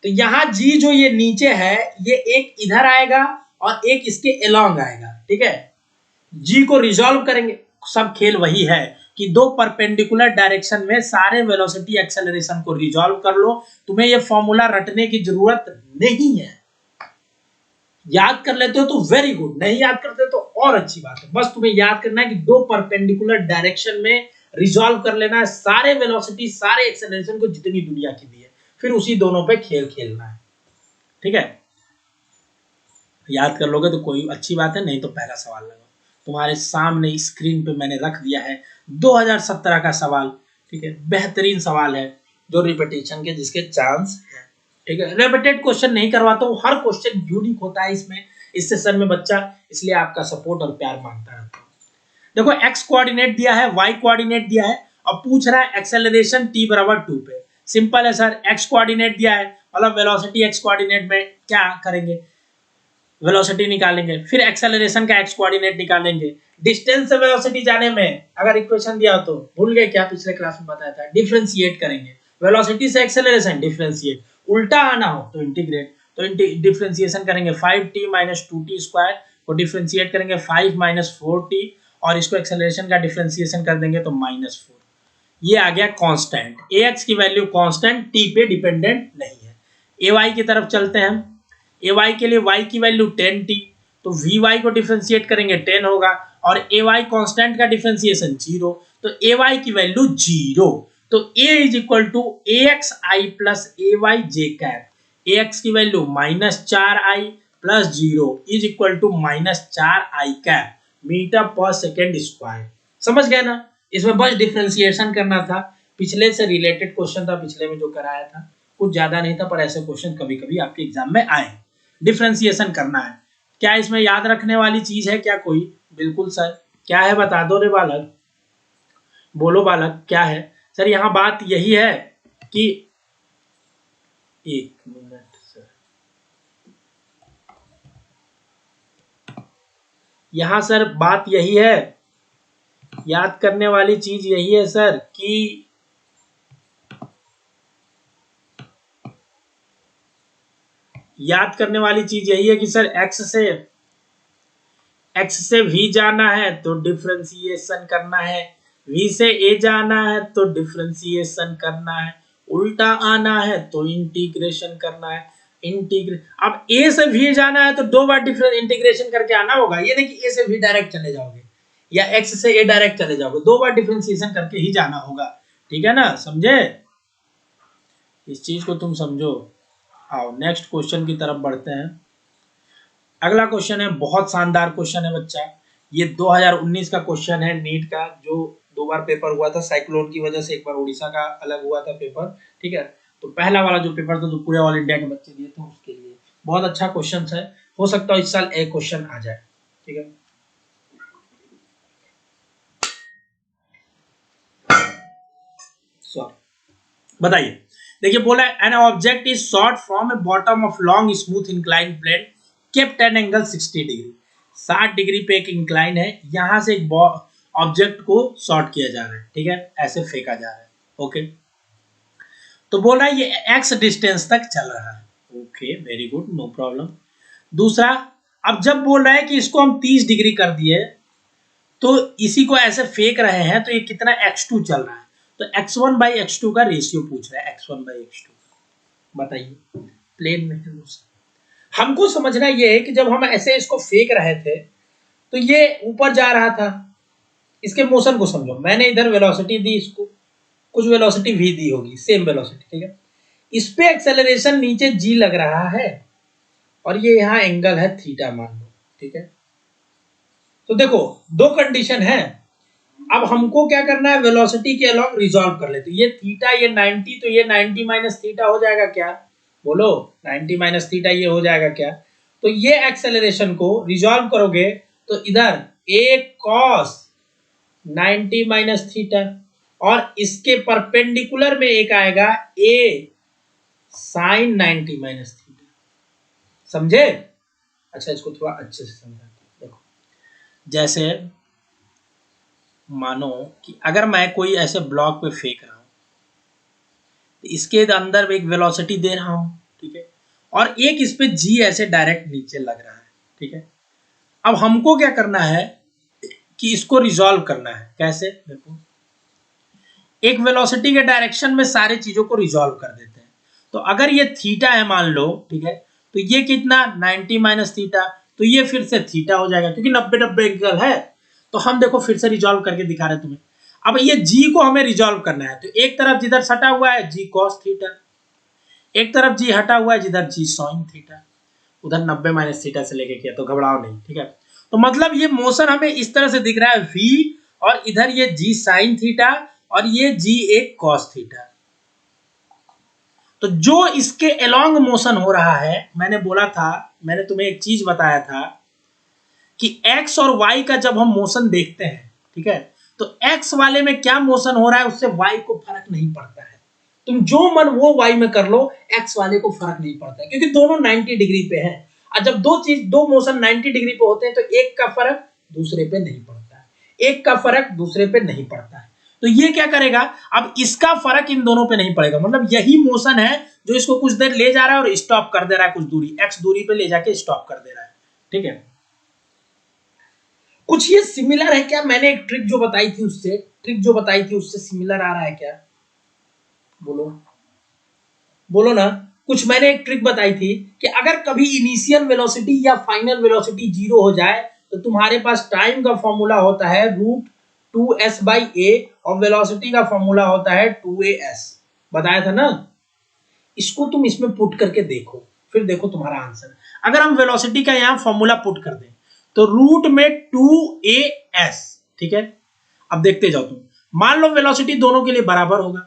तो यहाँ जी जो ये नीचे है ये एक इधर आएगा और एक इसके अलोंग आएगा, ठीक है। जी को रिजॉल्व करेंगे, सब खेल वही है कि दो परपेंडिकुलर डायरेक्शन में सारे वेलोसिटी एक्सेलरेशन को रिजॉल्व कर लो। तुम्हें ये फॉर्मूला रटने की जरूरत नहीं है, याद कर लेते हो तो वेरी गुड, नहीं याद करते तो और अच्छी बात है। बस तुम्हें याद करना है कि दो परपेंडिकुलर डायरेक्शन में रिजॉल्व कर लेना है सारे वेलोसिटी, सारे एक्सेलरेशन को जितनी दुनिया की दी है, फिर उसी दोनों पे खेल खेलना है, ठीक है। याद कर लोगे तो कोई अच्छी बात है, नहीं तो पहला सवाल लगाओ। तुम्हारे सामने स्क्रीन पे मैंने रख दिया है 2017 का सवाल, ठीक है, बेहतरीन सवाल है जो रिपीटेशन के जिसके चांस है, ठीक है। रिपीटेड क्वेश्चन नहीं करवाता हूँ, हर क्वेश्चन यूनिक होता है इसमें, इस सेशन में बच्चा, इसलिए आपका सपोर्ट और प्यार मांगता रहता हूँ। देखो एक्स कोऑर्डिनेट दिया है, वाई कोऑर्डिनेट दिया है, अब पूछ रहा है एक्सेलरेशन t बराबर 2 पे। सिंपल है सर, एक्स कोऑर्डिनेट दिया है मतलब वेलोसिटी एक्स कोऑर्डिनेट में क्या करेंगे, वेलोसिटी निकालेंगे, फिर एक्सेलरेशन का एक्स कोऑर्डिनेट निकालेंगे। डिस्टेंस से वेलोसिटी जाने में अगर इक्वेशन दिया हो तो भूल गए क्या, पिछले क्लास में बताया था, डिफरेंशिएट करेंगे। वेलोसिटी से एक्सेलरेशन डिफरेंशिएट, उल्टा आना हो तो इंटीग्रेट, तो डिफरेंशिएशन करेंगे 5t - 2t स्क्वायर को डिफरेंशिएट करेंगे 5 - 4t, और इसको एक्सेलरेशन का डिफरेंशिएशन कर देंगे तो -4। ये आ गया कांस्टेंट, ax की वैल्यू कांस्टेंट, t पे डिपेंडेंट नहीं है। ay की तरफ चलते हैं, ay के लिए y की वैल्यू 10t, तो vy को डिफरेंशिएट करेंगे 10 होगा, और ay कांस्टेंट का डिफरेंशिएशन 0, तो ay की वैल्यू 0। तो a is equal to axi plus ay j cap, ax की value -4i plus 0 is equal to -4i cap metre पर सेकेंड स्क्वायर। समझ गए ना, इसमें बस डिफरेंशिएशन करना था, पिछले से रिलेटेड क्वेश्चन था, पिछले में जो कराया था कुछ ज्यादा नहीं था, पर ऐसे क्वेश्चन कभी कभी आपके एग्जाम में आए। डिफरेंशिएशन करना है, क्या इसमें याद रखने वाली चीज है क्या कोई, बिल्कुल सर, क्या है बता दो रे बालक, बोलो बालक क्या है। सर यहाँ बात यही है कि, एक मिनट सर, यहाँ सर बात यही है, याद करने वाली चीज यही है सर कि याद करने वाली चीज यही है कि सर x से v जाना है तो डिफरेंशिएशन करना है, v से a जाना है तो डिफरेंशिएशन करना है, उल्टा आना है तो इंटीग्रेशन करना है। अब a से v जाना है तो 2 बार डिफरेंस इंटीग्रेशन करके आना होगा, ये नहीं कि a से v डायरेक्ट चले जाओगे या x से a डायरेक्ट चले जाओगे, 2 बार डिफरेंशिएशन करके ही जाना होगा, ठीक है ना, समझे, इस चीज को तुम समझो। आओ नेक्स्ट क्वेश्चन की तरफ बढ़ते हैं। अगला क्वेश्चन है, बहुत शानदार क्वेश्चन है बच्चा, ये 2019 का क्वेश्चन है नीट का, जो 2 बार पेपर हुआ था साइक्लोन की वजह से, एक बार उड़ीसा का अलग हुआ था पेपर, ठीक है। तो पहला वाला जो पेपर था जो पूरे ऑल इंडिया के बच्चे दिए थे उसके लिए बहुत अच्छा क्वेश्चन है, हो सकता है इस साल एक क्वेश्चन आ जाए, ठीक है। सॉरी, बताइए, देखिए बोला an object is shot from a bottom of long smooth incline plane kept an angle 60 degree, 60 degree पे एक इंक्लाइन है, यहां से एक ऑब्जेक्ट को शॉर्ट किया जा रहा है, ठीक है, ऐसे फेंका जा रहा है, ओके। तो बोल रहा है ये एक्स डिस्टेंस तक चल रहा है, okay very good, no problem. दूसरा, अब जब बोल रहा है कि इसको हम 30 डिग्री कर दिए तो इसी को ऐसे फेंक रहे हैं, तो ये कितना x2 चल रहा है, तो x1 बाई x2 का रेशियो पूछ रहा है, x1 बाई x2, बताइए प्लेन में है। हमको समझना ये है कि जब हम ऐसे इसको फेंक रहे थे तो ये ऊपर जा रहा था, इसके मोशन को समझो, मैंने इधर वेलोसिटी दी इसको, कुछ वेलोसिटी v दी होगी, सेम वेलोसिटी, ठीक है। इस पे एक्सेलरेशन नीचे g लग रहा है और ये यहाँ एंगल है थीटा मान लो, ठीक है। तो देखो दो कंडीशन है, अब हमको क्या करना है, वेलोसिटी के अलॉन्ग रिजॉल्व कर लेते, ये थीटा ये 90, तो ये 90 माइनस थीटा हो जाएगा क्या, बोलो 90 माइनस थीटा ये हो जाएगा क्या, तो ये एक्सेलरेशन को रिजॉल्व करोगे तो इधर a cos 90 माइनस थीटा और इसके परपेंडिकुलर में एक आएगा a sin 90 माइनस थीटा, समझे। अच्छा इसको थोड़ा अच्छे से समझाते, देखो जैसे मानो कि अगर मैं कोई ऐसे ब्लॉक पे फेंक रहा हूं तो इसके अंदर एक वेलोसिटी दे रहा हूं, ठीक है, और एक इस पे जी ऐसे डायरेक्ट नीचे लग रहा है, ठीक है। अब हमको क्या करना है कि इसको रिजॉल्व करना है, कैसे, देखो एक वेलोसिटी के डायरेक्शन में सारे चीजों को रिजॉल्व कर देते हैं, तो अगर ये थीटा है मान लो, ठीक है, तो ये कितना 90 माइनस थीटा, तो ये फिर से थीटा हो जाएगा क्योंकि 90 एंगल है, तो हम देखो फिर से रिजॉल्व करके दिखा रहे तुम्हें। अब ये g को हमें रिजॉल्व करना है, तो एक तरफ जिधर सटा हुआ है g cos थीटा, एक तरफ g हटा हुआ है जिधर g sin थीटा, उधर 90 माइनस थीटा से लेके किया, तो घबराओ नहीं, ठीक है। तो मतलब ये मोशन हमें इस तरह से दिख रहा है v, और इधर ये g sin थीटा और ये g एक cos थीटा, तो जो इसके अलोंग मोशन हो रहा है, मैंने बोला था, मैंने तुम्हें एक चीज बताया था कि x और y का जब हम मोशन देखते हैं, ठीक है, तो x वाले में क्या मोशन हो रहा है उससे y को फर्क नहीं पड़ता है, तुम जो मन वो y में कर लो, x वाले को फर्क नहीं पड़ता है क्योंकि दोनों 90 डिग्री पे हैं, और जब दो मोशन 90 डिग्री पे होते हैं तो एक का फर्क दूसरे पे नहीं पड़ता है, एक का फर्क दूसरे पे नहीं पड़ता है, तो ये क्या करेगा, अब इसका फर्क इन दोनों पे नहीं पड़ेगा, मतलब यही मोशन है जो इसको कुछ देर ले जा रहा है और स्टॉप कर दे रहा है, कुछ दूरी x दूरी पे ले जाके स्टॉप कर दे रहा है, ठीक है। कुछ ये सिमिलर है क्या, मैंने एक ट्रिक जो बताई थी उससे सिमिलर आ रहा है क्या, बोलो बोलो ना, कुछ मैंने एक ट्रिक बताई थी कि अगर कभी इनिशियल वेलोसिटी या फाइनल वेलोसिटी जीरो हो जाए तो तुम्हारे पास टाइम का फॉर्मूला होता है √2s/a और वेलोसिटी का फॉर्मूला होता है 2as, बताया था ना, इसको तुम इसमें पुट करके देखो, फिर देखो तुम्हारा आंसर। अगर हम वेलोसिटी का यहाँ फॉर्मूला पुट कर दें तो रूट में 2as, ठीक है। अब देखते जाओ तुम, मान लो वेलोसिटी दोनों के लिए बराबर होगा,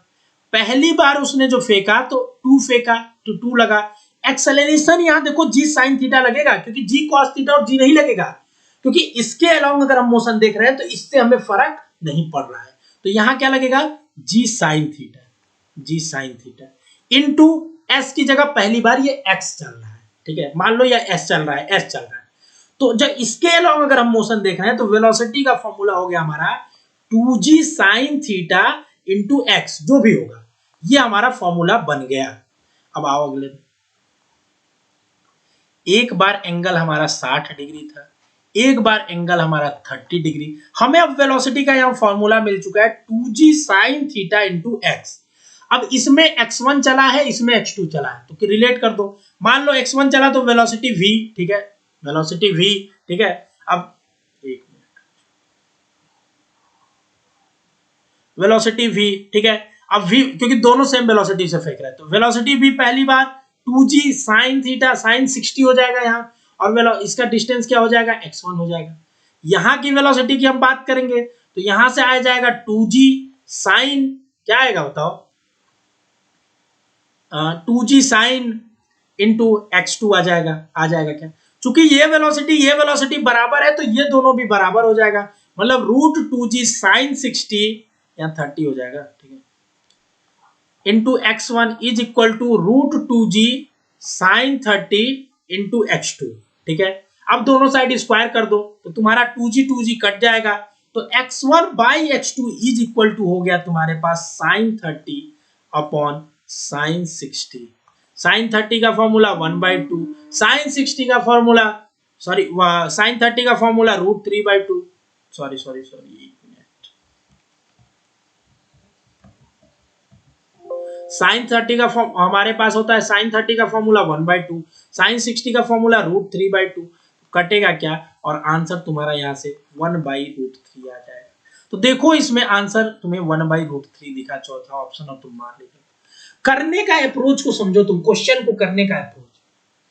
पहली बार उसने जो फेंका तो 2 फेंका तो 2 लगा, एक्सेलरेशन यहाँ देखो g sin थीटा लगेगा क्योंकि g cos थीटा और g नहीं लगेगा क्योंकि इसके अलोंग अगर हम मोशन देख रहे हैं तो इससे हमें फर्क नहीं पड़ रहा है, तो यहाँ क्या लगेगा g sin theta into s की जगह पहली बार ये x चल रहा है, ठीक है, मान लो ये s चल रहा है, तो जब इसके अलावा अगर हम मोशन देख रहे हैं तो वेलोसिटी का फॉर्मूला हो गया हमारा 2g sin theta into x, जो भी होगा ये हमारा फॉर्मूला बन गया। अब आओ अगले, एक बार एंगल हमारा 60 डिग्री था, एक बार एंगल हमारा 30 डिग्री, हमें अब वेलोसिटी का यहाँ फॉर्मूला मिल चुका है 2g sin theta into x. अब इसमें x1 चला है, इसमें x2 चला है, तो रिलेट कर दो, मान लो x1 चला तो वेलोसिटी v, ठीक है, वेलोसिटी v, ठीक है। अब एक मिनट, वेलोसिटी v, ठीक है, अब v क्योंकि दोनों सेम वेलोसिटी से फेंक रहे हैं तो वेलोसिटी v पहली बार 2g sin थीटा sin 60 हो जाएगा यहाँ, और इसका डिस्टेंस क्या हो जाएगा x1 हो जाएगा। यहाँ की वेलोसिटी की हम बात करेंगे तो यहां से आ जाएगा 2g साइन, क्या आएगा बताओ, 2g साइन इंटू x2 आ जाएगा क्या, चूंकि ये वेलोसिटी बराबर है तो ये दोनों भी बराबर हो जाएगा, मतलब √2g साइन 60 या 30 हो जाएगा, ठीक है, into x1 is equal to √2g sine 30 into x2, ठीक है। अब दोनों साइड स्क्वायर कर दो तो तुम्हारा 2g कट जाएगा, तो x1 by x2 is equal to हो गया तुम्हारे पास साइन 30 अपॉन साइन 60। साइन 30 का फॉर्मूला 1/2, साइन 60 का फॉर्मूला, सॉरी साइन 30 का फॉर्मूला √3/2, सॉरी साइन 30 का फॉर्म हमारे पास होता है, साइन 30 का फॉर्मूला 1/2, साइन 60 का फॉर्मूला √3/2, कटेगा क्या और आंसर तुम्हारा यहाँ से 1/√3 आ जाएगा। तो देखो इसमें आंसर तुम्हें 1/√3 दिखा, चौथा ऑप्शन, और तुम मार लेते। करने का अप्रोच को समझो, तुम क्वेश्चन को करने का अप्रोच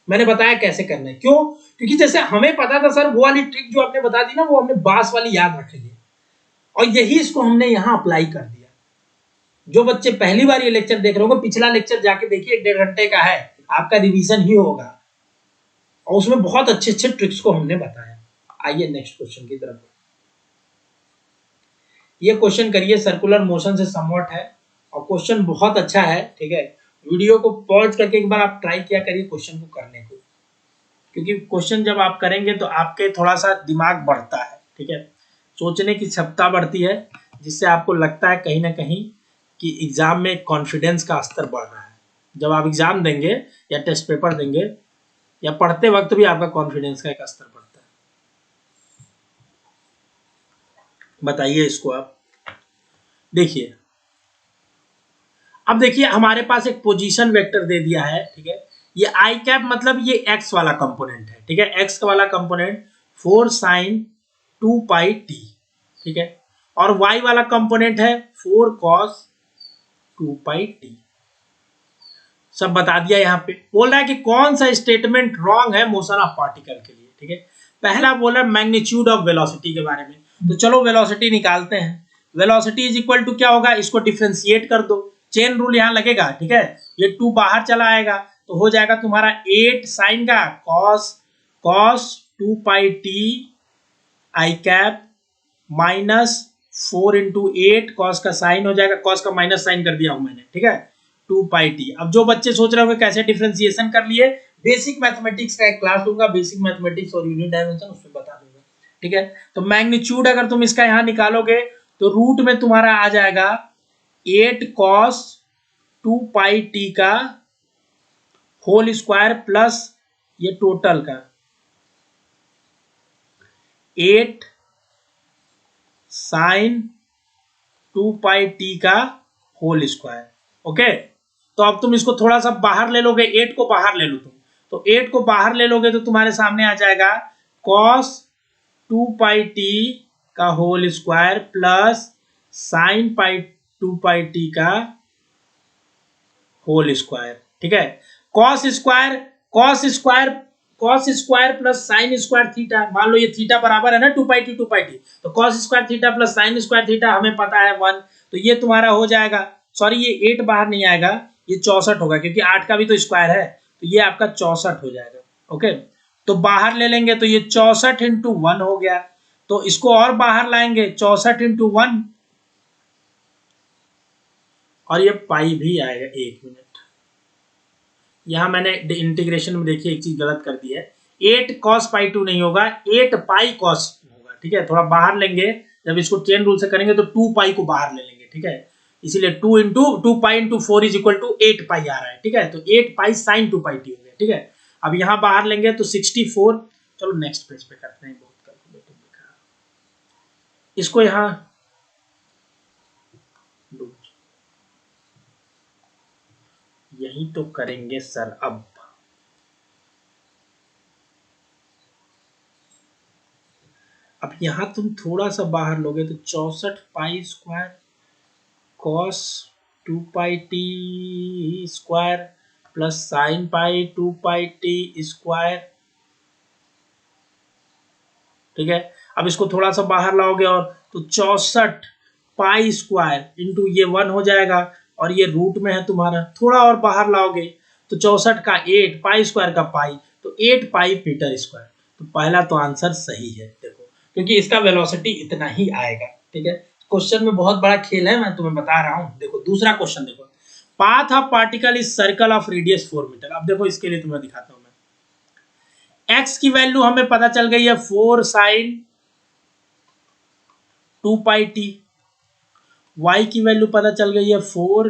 मैंने बताया कैसे करना है, क्यों, क्योंकि जैसे हमें पता था सर वो वाली ट्रिक जो आपने बता दी ना, वो हमने बास वाली याद रखेंगे, और यही इसको हमने यहाँ अप्लाई कर दिया। जो बच्चे पहली बार ये लेक्चर देख रहे होंगे, पिछला लेक्चर जाके देखिए, 1.5 घंटे का है, आपका रिवीजन ही होगा, और उसमें बहुत अच्छे अच्छे ट्रिक्स को हमने बताया। आइए नेक्स्ट क्वेश्चन की तरफ। ये क्वेश्चन करिए, सर्कुलर मोशन से समवट है, और क्वेश्चन बहुत अच्छा है, ठीक है। वीडियो को पॉज करके एक बार आप ट्राई किया करिए क्वेश्चन को करने को, क्योंकि क्वेश्चन जब आप करेंगे तो आपके थोड़ा सा दिमाग बढ़ता है, ठीक है, सोचने की क्षमता बढ़ती है, जिससे आपको लगता है कहीं ना कहीं कि एग्जाम में कॉन्फिडेंस का स्तर बढ़ रहा है। जब आप एग्जाम देंगे या टेस्ट पेपर देंगे या पढ़ते वक्त भी आपका कॉन्फिडेंस का एक स्तर बढ़ता है। बताइए इसको आप देखिए। अब देखिए हमारे पास एक पोजीशन वेक्टर दे दिया है, ठीक है, ये आई कैप मतलब ये एक्स वाला कंपोनेंट है, ठीक है, एक्स वाला कंपोनेंट 4 साइन 2 पाई टी, ठीक है, और वाई वाला कंपोनेंट है 4 कॉस 2 पाई टी। सब बता दिया। यहाँ पे बोल रहा है कि कौन सा स्टेटमेंट रॉन्ग है मोशन ऑफ पार्टिकल के लिए, ठीक है। पहला बोल रहा है मैग्नीट्यूड ऑफ वेलोसिटी के बारे में, तो चलो वेलोसिटी निकालते हैं। वेलोसिटी इज इक्वल टू क्या होगा, इसको डिफरेंशिएट कर दो, चेन रूल यहाँ लगेगा, ठीक है, ये 2 बाहर चला आएगा तो हो जाएगा तुम्हारा 8 साइन का cos 2 pi T I cap minus 4 into 8 cos का साइन हो जाएगा, कॉस का माइनस साइन कर दिया हूं मैंने, ठीक है, 2 पाई टी। अब जो बच्चे सोच रहे होंगे कैसे डिफरेंशिएशन कर लिए, बेसिक मैथमेटिक्स का एक क्लास दूंगा, बेसिक मैथमेटिक्स और यूनिट डायमेंशन, उसमें बता दूंगा, ठीक है। तो मैग्नीट्यूड अगर तुम इसका यहाँ निकालोगे तो रूट में तुम्हारा आ जाएगा 8 कॉस 2 पाई टी का होल स्क्वायर प्लस ये टोटल का 8 साइन 2 पाई टी का होल स्क्वायर, ओके। तो अब तुम इसको थोड़ा सा बाहर ले लोगे, 8 को बाहर ले लो तुम, तो 8 को बाहर ले लोगे तो तुम्हारे सामने आ जाएगा कॉस 2 पाई टी का whole square plus sign 2 pi T का होल स्क्वायर, ठीक है। Cos square plus sign square theta, मान लो ये थीटा बराबर है ना 2 पाई टी, तो cos square theta plus sign square theta हमें पता है 1, तो ये तुम्हारा हो जाएगा, सॉरी ये 8 बाहर नहीं आएगा, ये 64 होगा, क्योंकि 8 का भी तो स्क्वायर है, तो ये आपका 64 हो जाएगा, ओके। तो बाहर ले लेंगे तो ये 64 इंटू 1 हो गया, तो इसको और बाहर लाएंगे 64 इंटू 1, और ये पाई भी आएगा। 1 मिनट, यहां मैंने इंटीग्रेशन में देखिए एक चीज गलत कर दी है, 8 cos पाई 2 नहीं होगा, 8 पाई cos होगा, ठीक है। थोड़ा बाहर लेंगे, जब इसको चेन रूल से करेंगे तो 2 पाई को बाहर ले लेंगे, ठीक है, इसीलिए 2 pi into 4 is equal to 8 pi आ रहा है, ठीक है, तो 8 पाई साइन 2 पाई टी हो गया, ठीक है। अब यहां बाहर लेंगे तो 64, चलो नेक्स्ट पेज पे करते हैं, बहुत कैलकुलेटिव लिखा, इसको यहां यही तो करेंगे सर। अब यहां तुम थोड़ा सा बाहर लोगे तो 64 pi square cos 2 pi t square plus sine pi 2 pi t square, ठीक है। अब इसको थोड़ा सा बाहर लाओगे और तो 64 पाई स्क्वायर इंटू ये 1 हो जाएगा और ये रूट में है तुम्हारा, थोड़ा और बाहर लाओगे तो 64 का 8 पाई स्क्वायर का पाई तो 8 पाई मीटर स्क्वायर। तो पहला तो आंसर सही है देखो, क्योंकि इसका वेलोसिटी इतना ही आएगा। ठीक है, क्वेश्चन में बहुत बड़ा खेल है, मैं तुम्हें बता रहा हूं। देखो दूसरा क्वेश्चन देखो, path of particle is circle of radius 4 metre. अब देखो इसके लिए तुम्हें दिखाता हूं मैं। एक्स की वैल्यू हमें पता चल गई है 4 साइन 2 पाई टी, वाई की वैल्यू पता चल गई है 4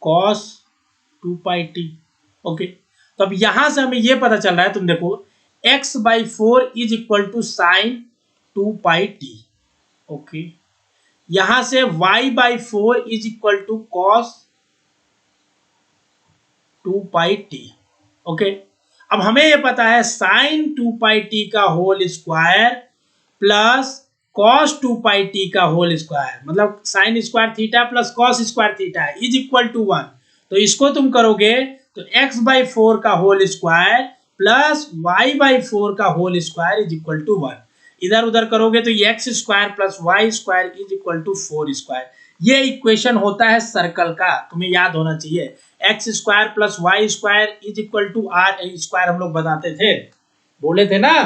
कॉस 2 पाई टी। ओके, तो अब यहां से हमें यह पता चल रहा है, तुम देखो x by 4 is equal to sine 2 pi T. Okay, यहां से y by 4 is equal to cos 2 pi T. Okay, अब हमें यह पता है साइन 2 पाई टी का whole square plus cos 2 pi T का होल स्क्वायर, मतलब sine square theta plus cos square theta is equal to 1। तो इसको तुम करोगे तो x बाई 4 का whole square plus y by 4 का whole square is equal to 1। इधर उधर करोगे तो ये x square plus y square is equal to 4 square. ये इक्वेशन होता है सर्कल का, तुम्हें याद होना चाहिए। X square plus y square is equal to R square हम लोग बताते थे, बोले थे ना।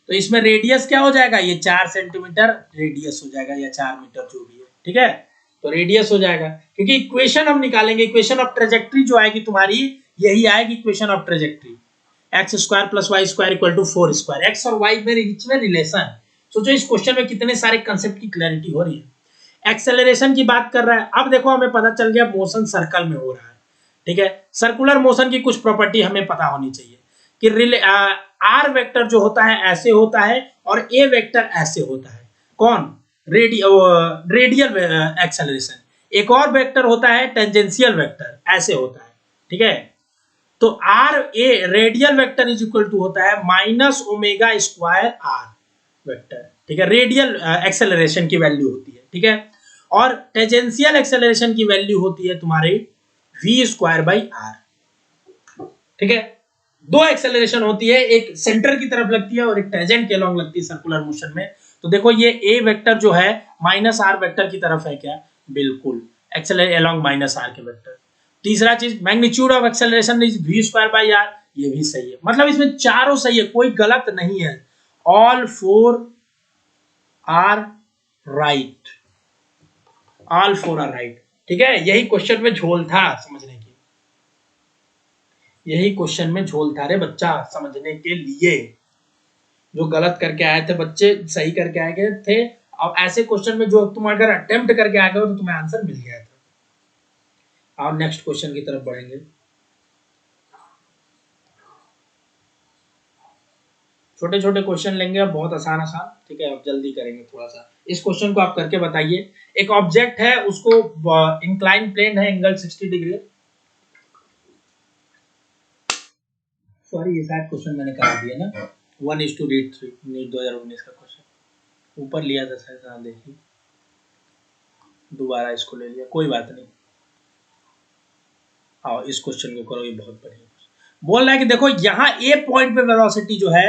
तो इसमें रेडियस क्या हो जाएगा, ये 4 सेंटीमीटर रेडियस हो जाएगा, या 4 मीटर जो भी है। ठीक है, तो रेडियस हो जाएगा, क्योंकि इक्वेशन हम निकालेंगे, इक्वेशन ऑफ ट्रेजेक्ट्री जो आएगी तुम्हारी यही आएगी equation of trajectory. X square plus y square equal to 4 square, x और वाई में बीच में रिलेशन। सोचो इस क्वेश्चन में कितने सारे कंसेप्ट की क्लैरिटी हो रही है। एक्सेलरेशन की बात कर रहा है। अब देखो हमें पता चल गया मोशन सर्कल में हो रहा है। ठीक है, सर्कुलर मोशन की कुछ प्रॉपर्टी हमें पता होनी चाहिए कि आर वेक्टर जो होता है ऐसे होता है और ए वेक्टर ऐसे होता है। कौन, रेडियल एक्सेलरेशन। एक और वेक्टर होता है टेंजेंशियल वेक्टर, ऐसे होता है। ठीक है, तो R A radial vector is equal to होता है minus omega square R vector. ठीक है, रेडियल एक्सेलरेशन की वैल्यू होती है। ठीक है, और टेंजेंशियल एक्सेलरेशन की वैल्यू होती है तुम्हारी वी स्क्वायर बाई आर। ठीक है, दो एक्सेलरेशन होती है, एक सेंटर की तरफ लगती है और एक टेंजेंट के अलॉन्ग लगती है सर्कुलर मोशन में। तो देखो ये ए वेक्टर जो है माइनस आर वेक्टर की तरफ है क्या, बिल्कुल एक्सेलरेट अलॉन्ग माइनस आर के वेक्टर। तीसरा चीज magnitude of acceleration is V square by R, ये भी सही है। मतलब इसमें चारों सही है, कोई गलत नहीं है। All 4 are right, all 4 are right. ठीक है, यही क्वेश्चन में झोल था समझने की, यही क्वेश्चन में झोल था रे बच्चा समझने के लिए। जो गलत करके आए थे बच्चे सही करके आए गए थे। अब ऐसे क्वेश्चन में जो तुम अगर अटेम्प्ट करके आ गए हो तो तुम्हें आंसर मिल गया था। और नेक्स्ट क्वेश्चन की तरफ बढ़ेंगे। छोटे छोटे क्वेश्चन लेंगे अब, बहुत आसान आसान। ठीक है, अब जल्दी करेंगे थोड़ा सा। इस क्वेश्चन को आप करके बताइए। एक ऑब्जेक्ट है, उसको इंक्लाइन प्लेन है, एंगल 60 डिग्री। सॉरी ये शायद क्वेश्चन मैंने करा दिया ना, 1:3 नीट 2019 का क्वेश्चन ऊपर लिया था शायद, देखिए दोबारा इसको ले लिया, कोई बात नहीं। आओ इस क्वेश्चन को करो, ये बहुत बढ़िया बोल रहा है कि देखो यहाँ ए पॉइंट पे वेलोसिटी जो है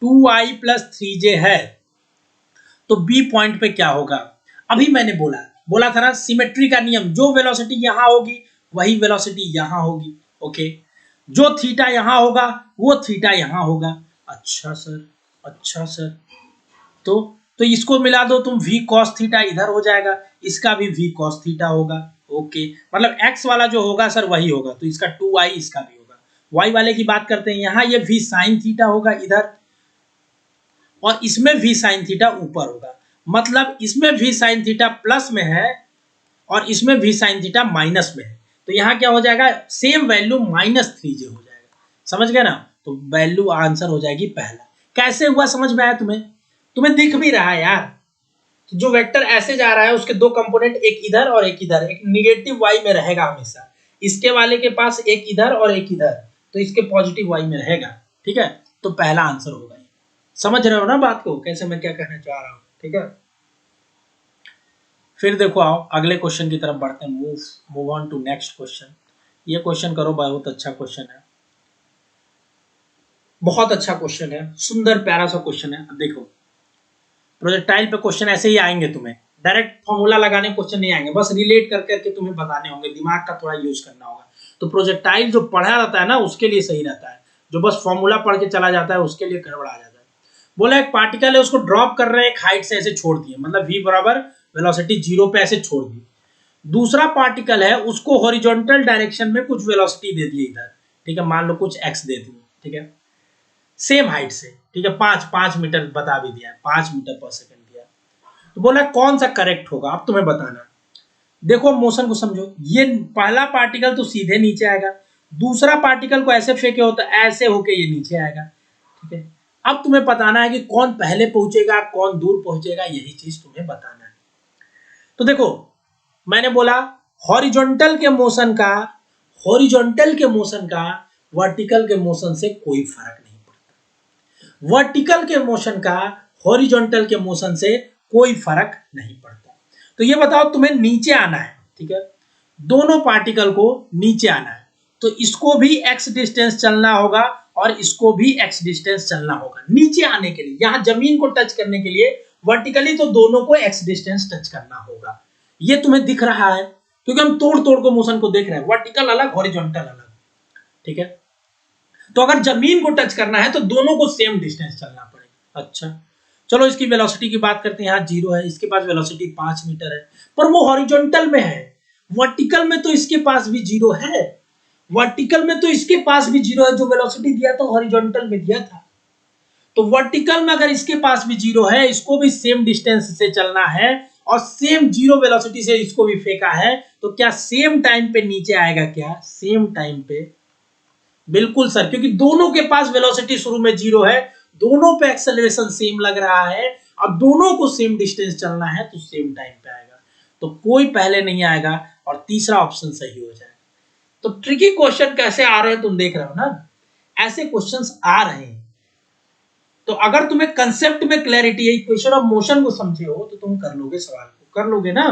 2i + 3j है, तो बी पॉइंट पे क्या होगा। अभी मैंने बोला था ना सिमेट्री का नियम, जो वेलोसिटी यहाँ होगी वही वेलोसिटी यहाँ होगी। ओके, जो थीटा यहाँ होगा वो थीटा यहाँ होगा। अच्छा सर, अच्छा सर, तो इसको मिला दो तुम, v cos थीटा इधर हो जाएगा, इसका भी v cos थीटा होगा। ओके, मतलब x वाला जो होगा सर वही होगा, तो इसका 2i इसका भी होगा। y वाले की बात करते हैं, यहाँ ये v sin थीटा होगा इधर, और इसमें v sin थीटा ऊपर होगा। मतलब इसमें v sin थीटा प्लस में है और इसमें v sin थीटा माइनस में है। तो यहाँ क्या हो जाएगा, सेम वैल्यू -3j हो जाएगा। समझ गए ना, तो वैल्यू आंसर हो जाएगी पहला। कैसे हुआ समझ में आया तुम्हें, तुम्हें दिख भी रहा है यार। तो जो वेक्टर ऐसे जा रहा है उसके दो कंपोनेंट, एक इधर और एक इधर, एक निगेटिव वाई में रहेगा हमेशा। इसके वाले के पास एक इधर और एक इधर, तो इसके पॉजिटिव वाई में रहेगा। ठीक है, तो पहला आंसर होगा। समझ रहे हो ना बात को, कैसे मैं क्या कहना चाह रहा हूँ। ठीक है, फिर देखो आओ अगले क्वेश्चन की तरफ बढ़ते हैं। Move on to next question. ये क्वेश्चन करो, बहुत अच्छा क्वेश्चन है। बहुत अच्छा क्वेश्चन है, सुंदर प्यारा सा क्वेश्चन है। अब देखो प्रोजेक्टाइल पे क्वेश्चन ऐसे ही आएंगे, तुम्हें डायरेक्ट फॉर्मूला लगाने क्वेश्चन नहीं आएंगे, बस रिलेट कर करके तुम्हें बताने होंगे, दिमाग का थोड़ा यूज करना होगा। तो प्रोजेक्टाइल जो पढ़ा रहता है ना उसके लिए सही रहता है, जो बस फॉर्मूला पढ़ के चला जाता है उसके लिए गड़बड़ा जाता है। बोला एक पार्टिकल है, उसको ड्रॉप कर रहे हैं एक हाइट से, ऐसे छोड़ दिए, मतलब v बराबर वेलोसिटी 0 पे ऐसे छोड़ दी। दूसरा पार्टिकल है उसको हॉरिजॉन्टल डायरेक्शन में कुछ वेलोसिटी दे दी इधर, ठीक है, मान लो कुछ x दे दी, ठीक है, सेम हाइट से, ठीक है, 5 मीटर बता भी दिया, 5 मीटर पर सेकंड दिया। तो बोला कौन सा करेक्ट होगा, अब तुम्हें बताना। देखो मोशन को समझो, ये पहला पार्टिकल तो सीधे नीचे आएगा, दूसरा पार्टिकल को ऐसे फेंके हो तो ऐसे होके ये नीचे आएगा, ठीक है। अब तुम्हें बताना है कि कौन पहले पहुंचेगा कौन दूर पहुंचेगा, यही चीज तुम्हें बताना है। तो देखो मैंने बोला हॉरिजॉन्टल के मोशन का, हॉरिजॉन्टल के मोशन का वर्टिकल के मोशन से कोई फर्क नहीं पड़ता, वर्टिकल के मोशन का हॉरिजॉन्टल के मोशन से कोई फर्क नहीं पड़ता। तो ये बताओ तुम्हें नीचे आना है, ठीक है, दोनों पार्टिकल को नीचे आना है, तो इसको भी x डिस्टेंस चलना होगा और इसको भी x डिस्टेंस चलना होगा नीचे आने के लिए। यहां जमीन को टच करने के लिए वर्टिकली तो दोनों को x डिस्टेंस टच करना होगा। ये तुम्हें दिख रहा है क्योंकि हम तोड़ तोड़ को मोशन को देख रहे हैं, वर्टिकल अलग हॉरिजॉन्टल अलग, ठीक है। तो अगर जमीन को टच करना है तो दोनों को सेम डिस्टेंस चलना पड़ेगा। अच्छा चलो इसकी वेलोसिटी की बात करते हैं, यहाँ 0 है, इसके पास वेलोसिटी 5 मीटर है, पर वो हॉरिजॉन्टल में है, वर्टिकल में तो इसके पास भी 0 है, वर्टिकल में तो इसके पास भी 0 है, जो वेलोसिटी दिया था हॉरिजॉन्टल में दिया था। तो वर्टिकल में अगर इसके पास भी 0 है, इसको भी सेम डिस्टेंस से चलना है और सेम 0 वेलोसिटी से इसको भी फेंका है, तो क्या सेम टाइम पे नीचे आएगा, क्या सेम टाइम पे? बिल्कुल सर, क्योंकि दोनों के पास वेलोसिटी शुरू में 0 है, दोनों पे एक्सेलरेशन सेम लग रहा है और दोनों को सेम डिस्टेंस चलना है, तो सेम टाइम पे आएगा, तो कोई पहले नहीं आएगा और तीसरा ऑप्शन सही हो जाएगा। तो ट्रिकी क्वेश्चन कैसे आ रहे हैं तुम देख रहे हो ना, ऐसे क्वेश्चंस आ रहे हैं। तो अगर तुम्हें कंसेप्ट में क्लैरिटी है, इक्वेशन ऑफ मोशन को समझे हो, तो तुम कर लोगे सवाल को, कर लोगे ना,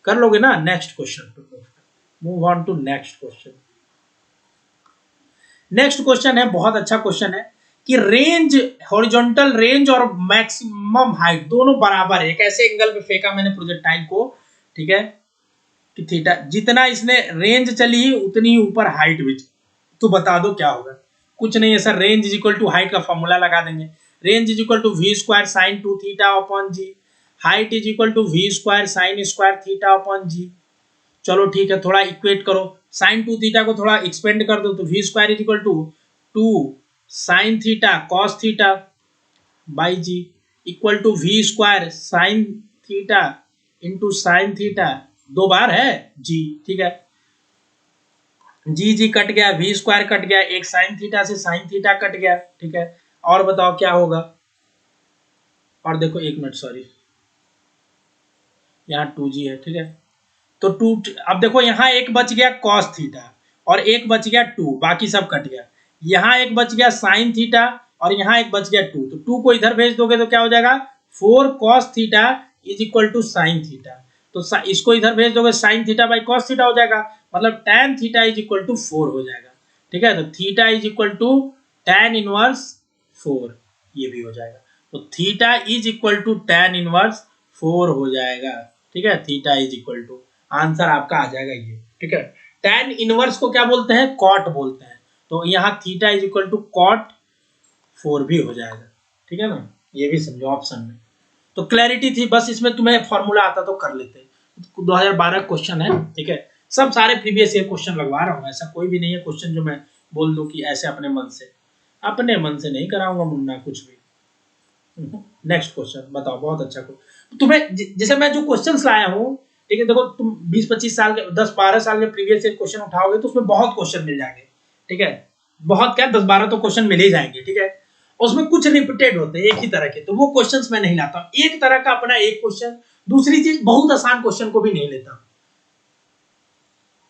कर लोगे ना। Next question, move on to next question. Next question है, बहुत अच्छा क्वेश्चन है कि रेंज, हॉरिजॉन्टल रेंज और मैक्सिमम हाइट दोनों बराबर है। एक ऐसे एंगल पे फेंका मैंने प्रोजेक्टाइल को, ठीक है, कि थीटा, जितना इसने रेंज चली उतनी ऊपर हाइट भी, तो बता दो क्या होगा। कुछ नहीं है sir, range is equal to height का फॉर्मूला लगा देंगे, range is equal to we square sine 2 theta upon g, height is equal to we square sine square theta upon g. चलो ठीक है, थोड़ा इक्वेट करो, साइन 2 थीटा को थोड़ा एक्सपेंड कर दो, तो V square is equal to 2 sine theta cos theta by G equal to we square sine theta into sine theta, 2 बार है जी, ठीक है, जी जी कट गया, वी स्क्वायर कट गया, एक साइन थीटा से साइन थीटा कट गया, ठीक है। और बताओ क्या होगा, और देखो 1 मिनट सॉरी, यहाँ 2g है, ठीक है, तो 2, अब देखो यहाँ एक बच गया कॉस थीटा और एक बच गया 2, बाकी सब कट गया, यहाँ एक बच गया साइन थीटा और यहाँ एक बच गया 2, तो 2 को इधर भेज दोगे तो क्या हो जाएगा, 4 cos theta is equal to sine theta, तो इसको इधर भेज दोगे sine theta by cos theta हो जाएगा, मतलब tan theta is equal to 4 हो जाएगा, ठीक है। तो theta is equal to tan inverse 4, ये भी हो जाएगा, तो theta is equal to tan inverse 4 हो जाएगा, ठीक है, theta is equal to, answer आपका आ जाएगा ये, ठीक है। tan इनवर्स को क्या बोलते हैं, कॉट बोलते हैं, तो यहाँ theta is equal to cot 4 भी हो जाएगा, ठीक है ना, ये भी समझो ऑप्शन में। तो क्लैरिटी थी, बस इसमें तुम्हें फॉर्मूला आता तो कर लेते। 2012 क्वेश्चन है, ठीक है, सब सारे प्रीवियस ईयर क्वेश्चन लगवा रहा हूँ, ऐसा कोई भी नहीं है क्वेश्चन जो मैं बोल दूं कि ऐसे अपने मन से नहीं कराऊंगा मुन्ना कुछ भी। नेक्स्ट क्वेश्चन बताओ, बहुत अच्छा क्वेश्चन तुम्हें, जैसे मैं जो क्वेश्चंस लाया हूँ, ठीक है, देखो तुम 20-25 साल के 10-12 साल के प्रीवियस ईयर क्वेश्चन उठाओगे तो उसमें बहुत क्वेश्चन मिल जाएंगे, ठीक है, बहुत क्या 10-12 तो क्वेश्चन मिल ही जाएंगे, ठीक है, उसमें कुछ रिपीटेड होते हैं एक ही तरह के, तो वो क्वेश्चंस मैं नहीं लाता हूं, एक तरह का अपना एक क्वेश्चन। दूसरी चीज, बहुत आसान क्वेश्चन को भी नहीं लेता,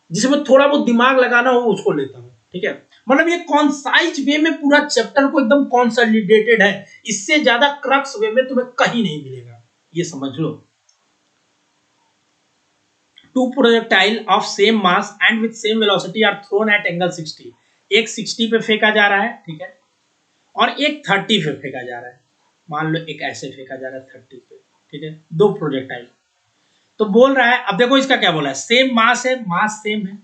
जिसमें थोड़ा बहुत दिमाग लगाना हो उसको लेता हूं, ठीक है, मतलब ये कॉन्साइज वे में पूरा चैप्टर को एकदम कॉन्सोलिडेटेड है, इससे ज्यादा क्रक्स वे में तुम्हें कहीं नहीं मिलेगा, ये समझ लो। Two projectile of same mass and with same velocity are thrown at angle 60, एक 60 पे फेंका जा रहा है, ठीक है, और एक 30 पे फेंका जा रहा है। मान लो एक ऐसे फेंका जा रहा है 30 पे, ठीक है, दो प्रोजेक्टाइल। तो बोल रहा है, अब देखो इसका क्या बोला है, सेम मास है, मास सेम है।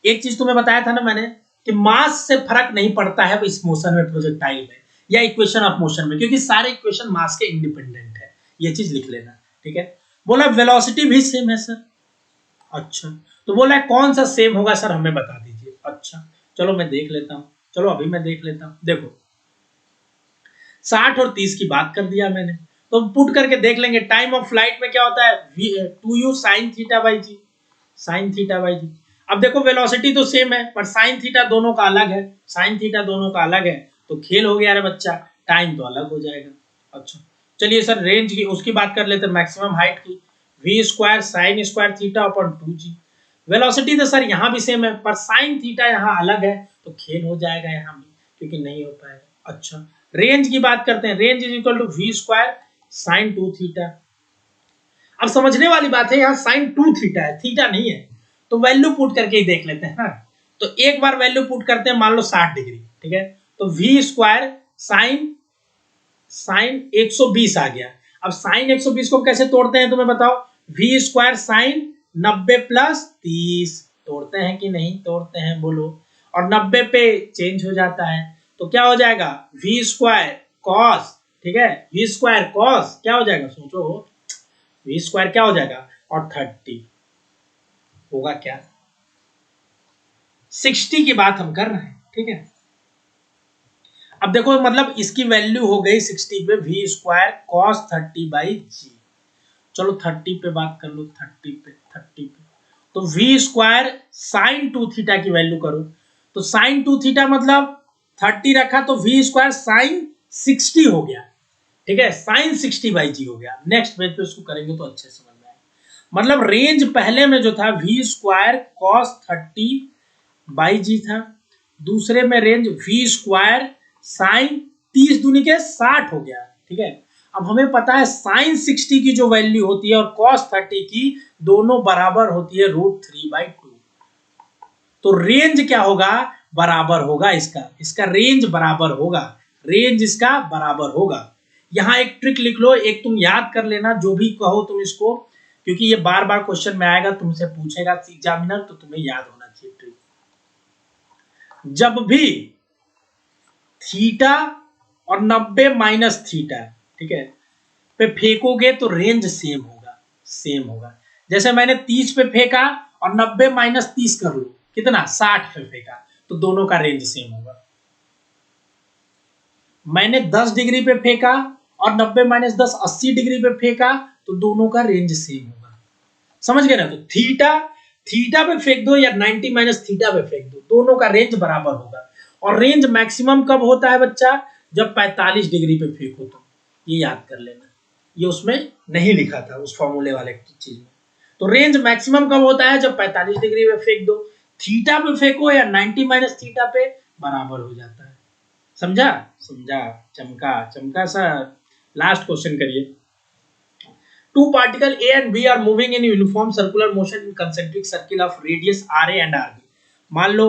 एक चीज तुम्हें बताया था ना मैंने कि मास से फर्क नहीं पड़ता है इस मोशन में, प्रोजेक्टाइल में या इक्वेशन ऑफ मोशन में, क्योंकि सारे इक्वेशन मास के इंडिपेंडेंट है। ये चीज लिख लेना, ठीक है। बोला वेलोसिटी भी सेम है सर। अच्छा, तो बोला है कौन सा सेम होगा सर, हमें बता दीजिए। अच्छा चलो मैं देख लेता हूं, चलो अभी मैं देख लेता हूं। देखो 60 और 30 की बात कर दिया मैंने, तो पुट करके देख लेंगे। टाइम ऑफ फ्लाइट में क्या होता है, 2u sin theta by g, sin theta by g. अब देखो वेलोसिटी तो सेम है, पर sin थीटा दोनों का अलग है, sin थीटा दोनों का अलग है, तो खेल हो गया रे बच्चा, टाइम तो अलग हो जाएगा। अच्छा चलिए सर रेंज की उसकी बात कर लेते हैं, मैक्सिमम हाइट की, v square sine square theta upon 2g। Velocity तो सर यहाँ भी सेम है, पर साइन थीटा यहाँ अलग है, तो खेल हो जाएगा यहाँ भी, क्योंकि नहीं हो पाएगा। अच्छा रेंज की बात करते हैं, range is equal to we square sine 2 theta. अब समझने वाली बात है, यहाँ साइन 2 थीटा है, थीटा नहीं है, तो वैल्यू पुट करके ही देख लेते हैं। हाँ तो एक बार वैल्यू पुट करते हैं, मान लो 60 डिग्री, ठीक है, तो वी स्क्वायर साइन साइन 120 आ गया। अब साइन 120 को कैसे तोड़ते हैं तुम्हें बताओ, वी स्क्वायर साइन 90 प्लस 30, तोड़ते हैं कि नहीं तोड़ते हैं बोलो, और 90 पे चेंज हो जाता है, तो क्या हो जाएगा वी स्क्वायर कॉस, ठीक है, वी स्क्वायर कॉस क्या हो जाएगा, सोचो वी स्क्वायर क्या हो जाएगा, और 30 होगा क्या, 60 की बात हम कर रहे हैं, ठीक है। अब देखो मतलब इसकी वैल्यू हो गई 60 पे वी स्क्वायर कॉस 30 बाई जी। चलो 30 पे बात कर लो, 30 पे तो वी स्क्वायर साइन 2 थीटा की वैल्यू करो, तो साइन 2 थीटा मतलब 30 रखा, तो वी स्क्वायर साइन 60 हो गया, ठीक है, साइन 60 बाई जी हो गया। नेक्स्ट पेज पे उसको करेंगे तो अच्छे समझ में आएगा। मतलब रेंज पहले में जो था वी स्क्वायर कॉस 30 बाई जी था, दूसरे में रेंज वी स्क्वायर साइन 30 दूनी के 60 हो गया, ठीक है। अब हमें पता है साइन 60 की जो वैल्यू होती है और कॉस 30 की, दोनों बराबर होती है √3/2। तो रेंज क्या होगा, बराबर होगा इसका रेंज बराबर होगा, रेंज इसका बराबर होगा। यहां एक ट्रिक लिख लो, एक तुम याद कर लेना, जो भी कहो तुम इसको, क्योंकि ये बार बार क्वेश्चन में आएगा, तुमसे पूछेगा एग्जामिनर, तो तुम्हें याद होना चाहिए ट्रिक। जब भी थीटा और 90 माइनस थीटा, ठीक है, पे फेंकोगे तो रेंज सेम होगा, सेम होगा। जैसे मैंने 30 पे फेंका और 90 माइनस 30 कर लो, कितना 60 पे फेंका, तो दोनों का रेंज सेम होगा। मैंने 10 डिग्री पे फेंका और 90 माइनस 10 80 डिग्री पे फेंका, तो दोनों का रेंज सेम होगा। समझ गए ना, तो थीटा थीटा पे फेंक दो या 90 माइनस थीटा पे फेंक दो, दोनों का रेंज बराबर होगा। और रेंज मैक्सिमम कब होता है बच्चा, जब 45 डिग्री पे फेंको, तो ये याद कर लेना, ये उसमें नहीं लिखा था उस फॉर्मूले वाले चीज में। तो रेंज मैक्सिमम कब होता है, जब 45 डिग्री पे फेंक दो, थीटा पे फेंको या 90 माइनस थीटा पे, बराबर हो जाता है। समझा समझा, चमका चमका सर। लास्ट क्वेश्चन करिए। Two particle A and B are moving in uniform circular motion in concentric circle of radius RA and RB। मान लो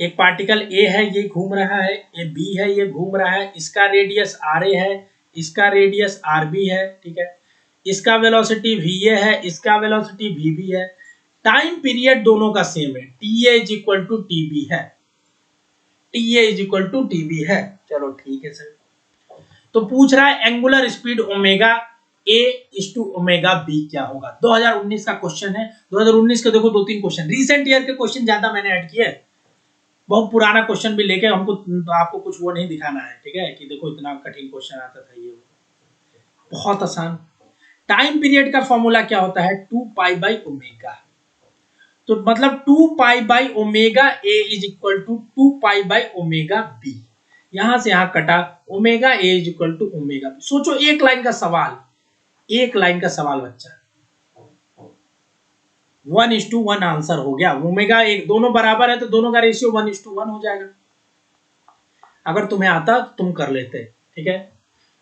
एक पार्टिकल A है, ये घूम रहा है, ये B है, ये घूम रहा है, इसका रेडियस RA है, इसका रेडियस RB है, ठीक है, इसका वेलोसिटी VA है, इसका वेलोसिटी VB है, टाइम पीरियड दोनों का सेम है, TA is equal to TB है, TA is equal to TB है। चलो ठीक है सर। तो पूछ रहा है angular speed omega A is to omega B क्या होगा। 2019 का क्वेश्चन है, 2019 के देखो 2-3 क्वेश्चन, रिसेंट ईयर के क्वेश्चन ज्यादा मैंने ऐड किए, बहुत पुराना क्वेश्चन भी लेके हमको, तो आपको कुछ वो नहीं दिखाना है, ठीक है, कि देखो इतना कठिन क्वेश्चन आता था, ये बहुत आसान। टाइम पीरियड का फॉर्मूला क्या होता है, 2π/ओमेगा, तो मतलब 2π/ओमेगा A इज इक्वल टू 2π/ओमेगा B। यहां से यहां कटा, omega A is equal to omega B। सोचो एक लाइन का सवाल, एक लाइन का सवाल बच्चा, 1:1 आंसर हो गया। ओमेगा एक दोनों बराबर है, तो दोनों का रेशियो 1:1 हो जाएगा। अगर तुम्हें आता तो तुम कर लेते, ठीक है।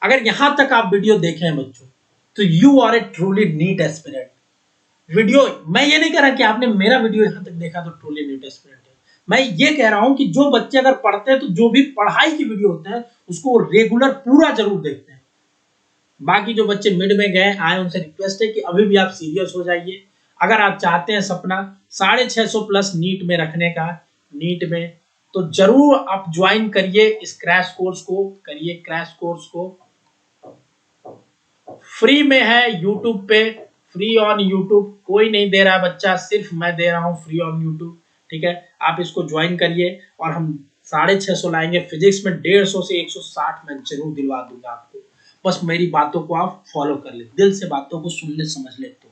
अगर यहां तक आप वीडियो देखे हैं बच्चों, तो you are a truly NEET aspirant. Video मैं ये नहीं कह रहा कि आपने मेरा वीडियो यहां तक देखा तो ट्रूली नीट एस्पिरेंट है, मैं ये कह रहा हूं कि जो बच्चे अगर पढ़ते हैं तो जो भी पढ़ाई की वीडियो होते हैं उसको रेगुलर पूरा जरूर देखते हैं। बाकी जो बच्चे मिड में गए आए उनसे रिक्वेस्ट है कि अभी भी आप सीरियस हो जाइए। अगर आप चाहते हैं सपना 650 प्लस नीट में रखने का, नीट में, तो जरूर आप ज्वाइन करिए इस क्रैश कोर्स को, करिए क्रैश कोर्स को। फ्री में है यूट्यूब पे, फ्री ऑन यूट्यूब, कोई नहीं दे रहा है बच्चा, सिर्फ मैं दे रहा हूँ फ्री ऑन यूट्यूब। ठीक है, आप इसको ज्वाइन करिए और हम 650 लाएंगे। फिजिक्स में 150 से 160 मैं जरूर दिलवा दूंगा आपको, बस मेरी बातों को आप फॉलो कर ले, दिल से बातों को सुन ले समझ ले तो।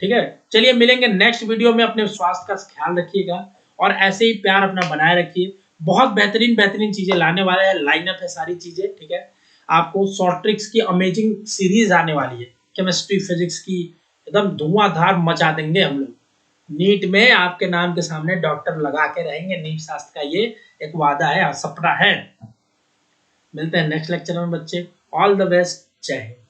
ठीक है, चलिए मिलेंगे नेक्स्ट वीडियो में। अपने स्वास्थ्य का ख्याल रखिएगा और ऐसे ही प्यार अपना बनाए रखिए। बहुत बेहतरीन बेहतरीन चीजें लाने वाले हैं, लाइनअप है सारी चीजें। ठीक है, आपको शॉर्ट ट्रिक्स की अमेजिंग सीरीज आने वाली है, केमिस्ट्री फिजिक्स की, एकदम धुआंधार मचा देंगे हम लोग। नीट में आपके नाम के सामने डॉक्टर लगा के रहेंगे, नीट शास्त्र का ये एक वादा है, सपना है। मिलते हैं नेक्स्ट लेक्चर में बच्चे, ऑल द बेस्ट, जय हिंद।